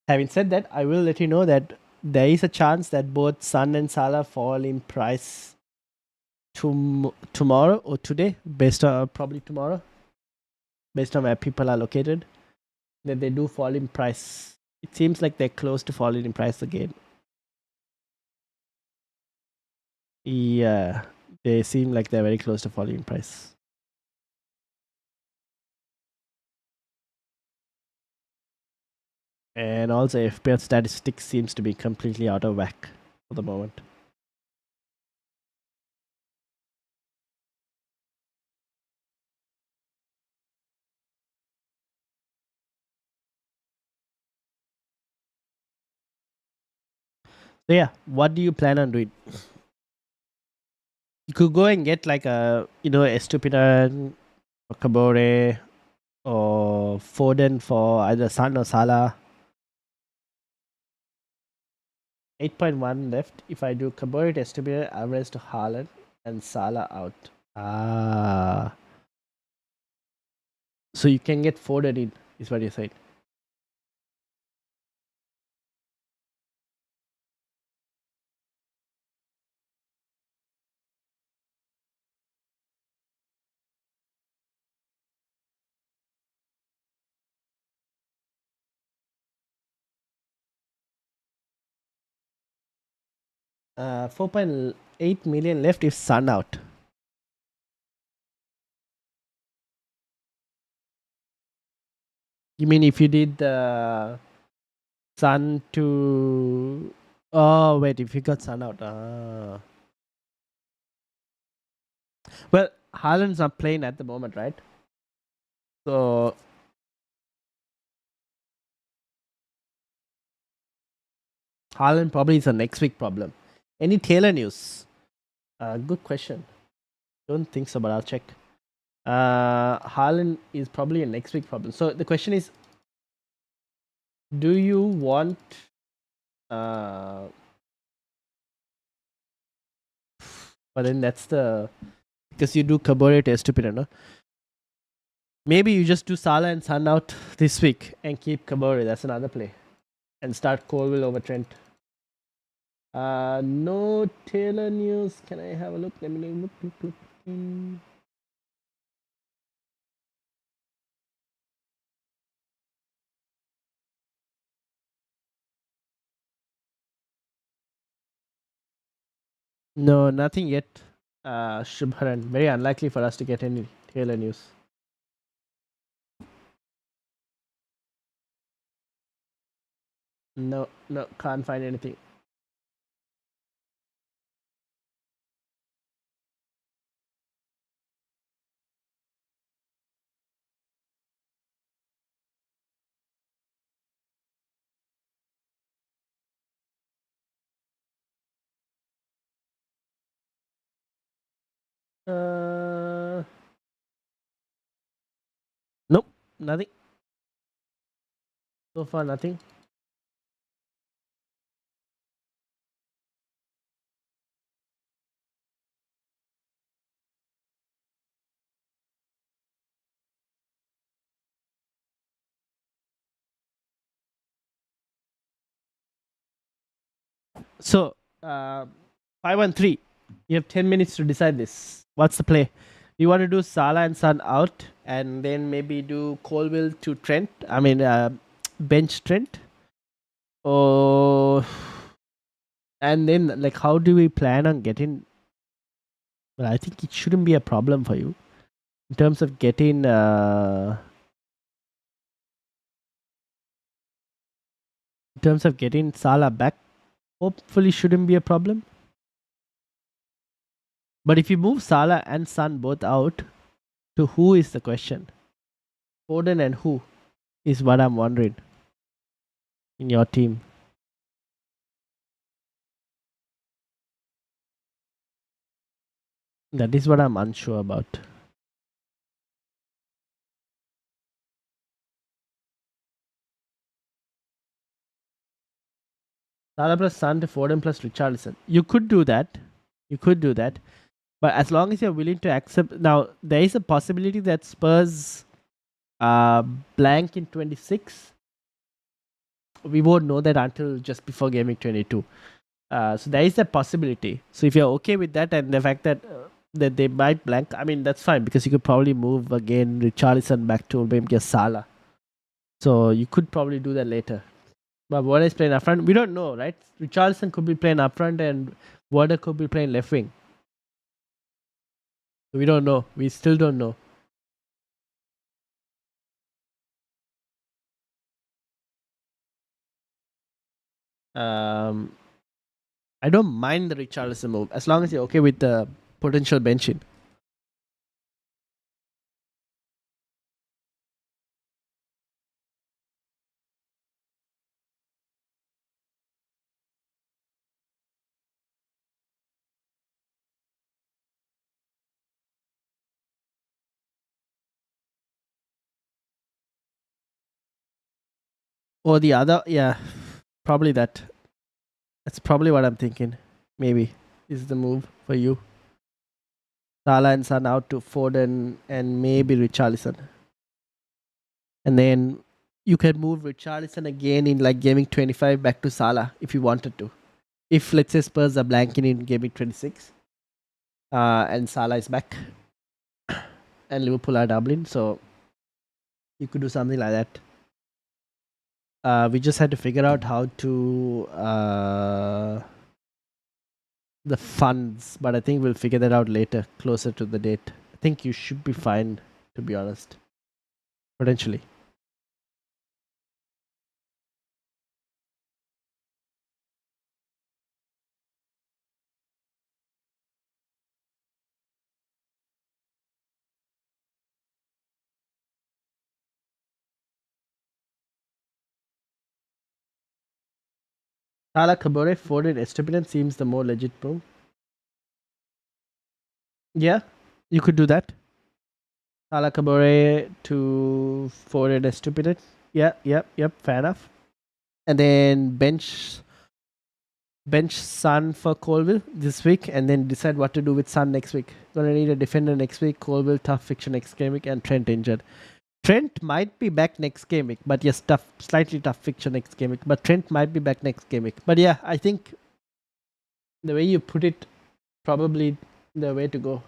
Having said that, I will let you know that there is a chance that both Sun and Salah fall in price tomorrow or today, based on probably tomorrow, based on where people are located. That they do fall in price. It seems like they're close to falling in price again. Yeah, they seem like they're very close to falling in price. And also FPL statistics seems to be completely out of whack for the moment. So yeah, what do you plan on doing? You could go and get like a Estupinan or Kabore or Foden for either Son or Salah. 8.1 left. If I do Kabore to Estupinan, Alvarez to Haaland, and Salah out. So you can get Foden in, is what you're saying. Uh, 4.8 million left if Sun out. You mean if you did the Sun to... Oh, wait, if you got Sun out. Well, Haaland's not playing at the moment, right? So... Haaland probably is a next week problem. Any Taylor news? Good question. Don't think so, but I'll check. Haaland is probably a next week problem. So the question is, do you want but then that's the because you do Kabore test stupid, no? Maybe you just do Salah and Sun out this week and keep Kabore. That's another play. And start Colville over Trent. No Taylor news. Can I have a look? Let me look. No, nothing yet. Shubharan. Very unlikely for us to get any Taylor news. No, can't find anything. Nope, nothing. So far, nothing. So, 5-1-3. You have 10 minutes to decide this. What's the play? You want to do Salah and Son out and then maybe do Colville to Trent? I mean, bench Trent? Or. And then, like, how do we plan on getting. Well, I think it shouldn't be a problem for you in terms of getting. In terms of getting Salah back, hopefully shouldn't be a problem. But if you move Salah and Son both out, to who is the question? Foden and who is what I'm wondering in your team. That is what I'm unsure about. Salah plus Son to Foden plus Richarlison. You could do that. But as long as you're willing to accept. Now, there is a possibility that Spurs blank in 26. We won't know that until just before Gaming 22. So there is a possibility. So if you're okay with that and the fact that that they might blank, I mean that's fine because you could probably move again Richarlison back to maybe just Salah. So you could probably do that later. But what is playing up front? We don't know, right? Richarlison could be playing up front and Warder could be playing left wing. We don't know. We still don't know. I don't mind the Richarlison move as long as you're okay with the potential benching. Or the other, yeah, probably that. That's probably what I'm thinking. Maybe is the move for you. Salah and Son out to Foden and maybe Richarlison. And then you can move Richarlison again in like gaming 25 back to Salah if you wanted to. If let's say Spurs are blanking in gaming 26 and Salah is back and Liverpool are doubling, so you could do something like that. We just had to figure out how to the funds, but I think we'll figure that out later, closer to the date. I think you should be fine, to be honest. Potentially. Salah Kabore, Foden, Estepinian seems the more legit move. Yeah, you could do that. Salah Kabore to Foden, Estepinian. Yeah, yep, fair enough. And then bench Sun for Colville this week, and then decide what to do with Sun next week. Gonna need a defender next week. Colville tough fixture next game week, and Trent injured. Trent might be back next game week, but yes, slightly tough fixture next game week. But Trent might be back next game week. But yeah, I think the way you put it, probably the way to go.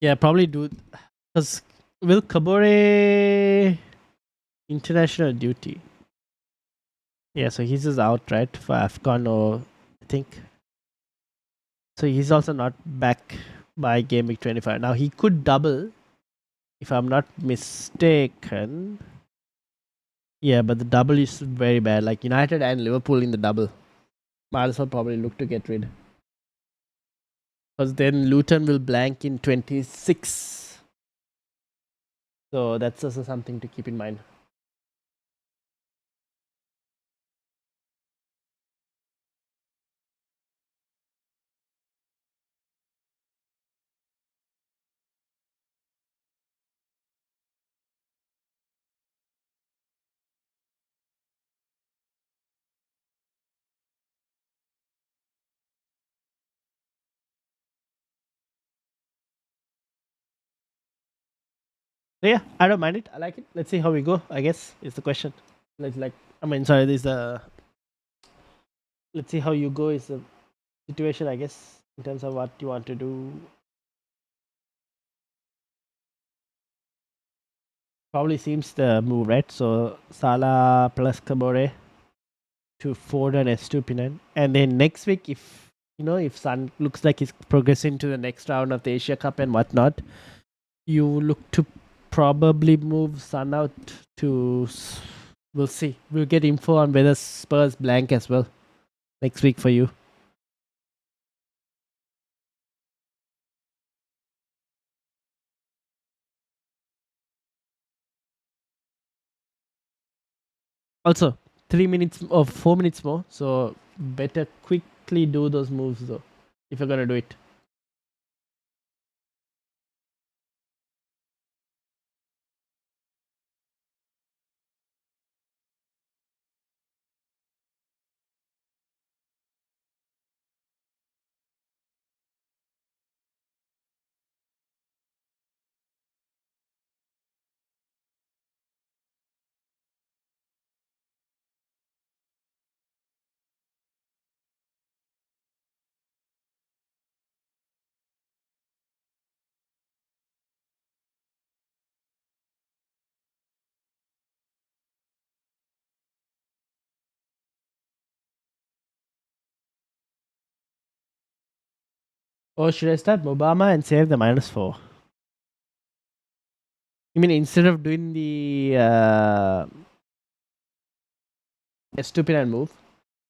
Yeah, probably do, because will Kabore international duty? Yeah, so he's just out, right, for AFCON, or I think. So he's also not back by game week 25. Now he could double, if I'm not mistaken. Yeah, but the double is very bad. Like United and Liverpool in the double. Might as well probably look to get rid. Because then Luton will blank in 26. So that's also something to keep in mind. So yeah, I don't mind it. I like it. Let's see how we go, I guess, is the question. Let's sorry, this let's see how you go is the situation, I guess, in terms of what you want to do. Probably seems the move, right? So Salah plus Kabore to Foden and Stupinen. And then next week, if Sun looks like he's progressing to the next round of the Asia Cup and whatnot, you look to probably move Sun out to. We'll see. We'll get info on whether Spurs blank as well next week for you. Also, 3 minutes or 4 minutes more, so better quickly do those moves though, if you're gonna do it. Or should I start Mobama and save the -4? You mean instead of doing the Estupinan move?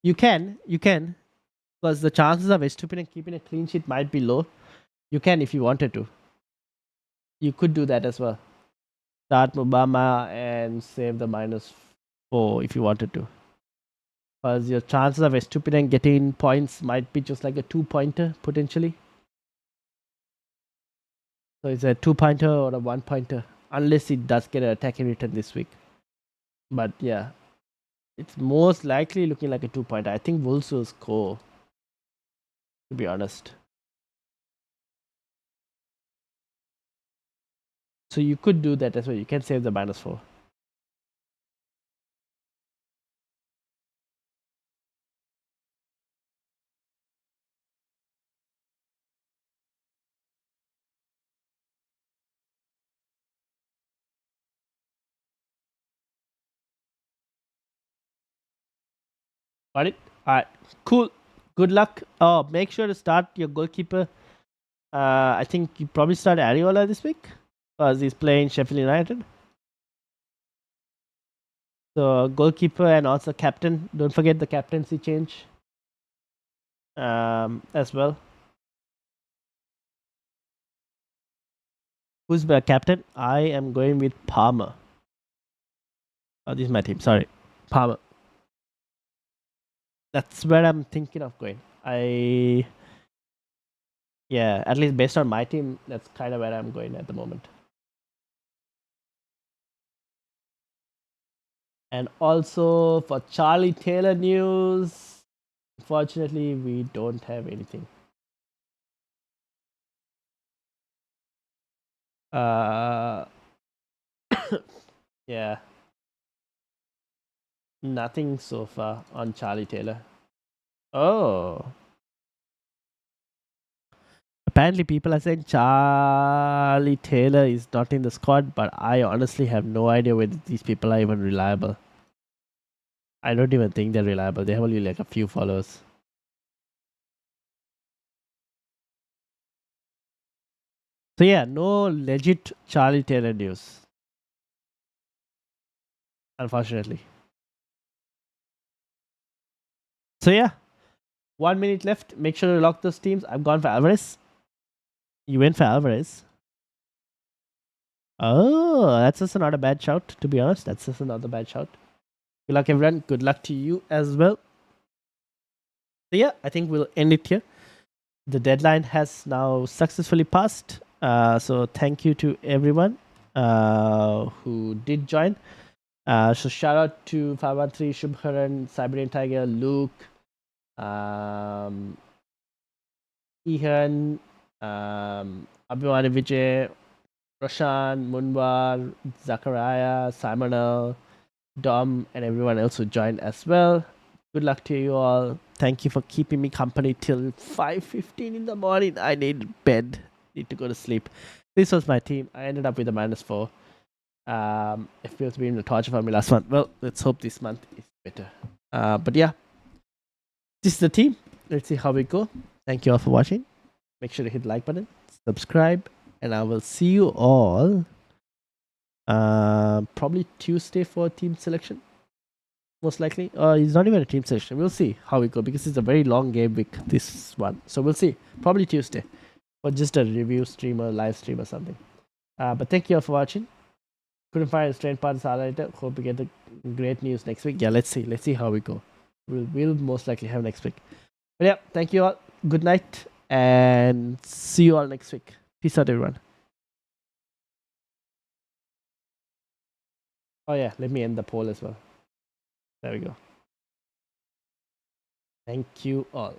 You can, because the chances of Estupinan keeping a clean sheet might be low. You can if you wanted to. You could do that as well. Start Mobama and save the -4 if you wanted to. Because your chances of Estupinan getting points might be just like a 2-pointer potentially. So it's a 2-pointer or a 1-pointer, unless it does get an attacking return this week. But yeah, it's most likely looking like a 2-pointer. I think Wolves will score, to be honest. So you could do that as well. You can save the -4. Got it? Alright, cool. Good luck. Oh, make sure to start your goalkeeper. I think you probably start Ariola this week because he's playing Sheffield United. So goalkeeper and also captain. Don't forget the captaincy change as well. Who's my captain? I am going with Palmer. Oh, this is my team. Sorry, Palmer. That's where I'm thinking of going. Yeah, at least based on my team, that's kind of where I'm going at the moment. And also for Charlie Taylor news, unfortunately, we don't have anything. Uh, yeah, nothing so far on Charlie Taylor. Oh, apparently people are saying Charlie Taylor is not in the squad, but I honestly have no idea whether these people are even reliable. I don't even think they're reliable. They have only like a few followers. So yeah, no legit Charlie Taylor news, unfortunately. So yeah, 1 minute left. Make sure to lock those teams. I've gone for Alvarez. You went for Alvarez. Oh, that's also not a bad shout, to be honest. That's also not a bad shout. Good luck, everyone. Good luck to you as well. So yeah, I think we'll end it here. The deadline has now successfully passed. So thank you to everyone who did join. So shout out to 513, Shubharan, Siberian Tiger, Luke, Ihan, Abhimanyu Vijay, Roshan, Munwar, Zachariah, Simonel, Dom, and everyone else who joined as well. Good luck to you all. Thank you for keeping me company till 5:15 in the morning. I need bed. Need to go to sleep. This was my team. I ended up with a -4. It feels been a torture for me last month. Well, let's hope this month is better. But yeah, this is the team. Let's see how we go. Thank you all for watching. Make sure to hit the like button, subscribe, and I will see you all probably Tuesday for team selection. Most likely. It's not even a team selection. We'll see how we go because it's a very long game week, this one. So we'll see. Probably Tuesday. Or just a review stream or live stream or something. But thank you all for watching. Couldn't find a strange part highlighter. Hope we get the great news next week. Yeah, let's see. Let's see how we go. We'll most likely have next week. But yeah, thank you all. Good night. And see you all next week. Peace out, everyone. Oh yeah, let me end the poll as well. There we go. Thank you all.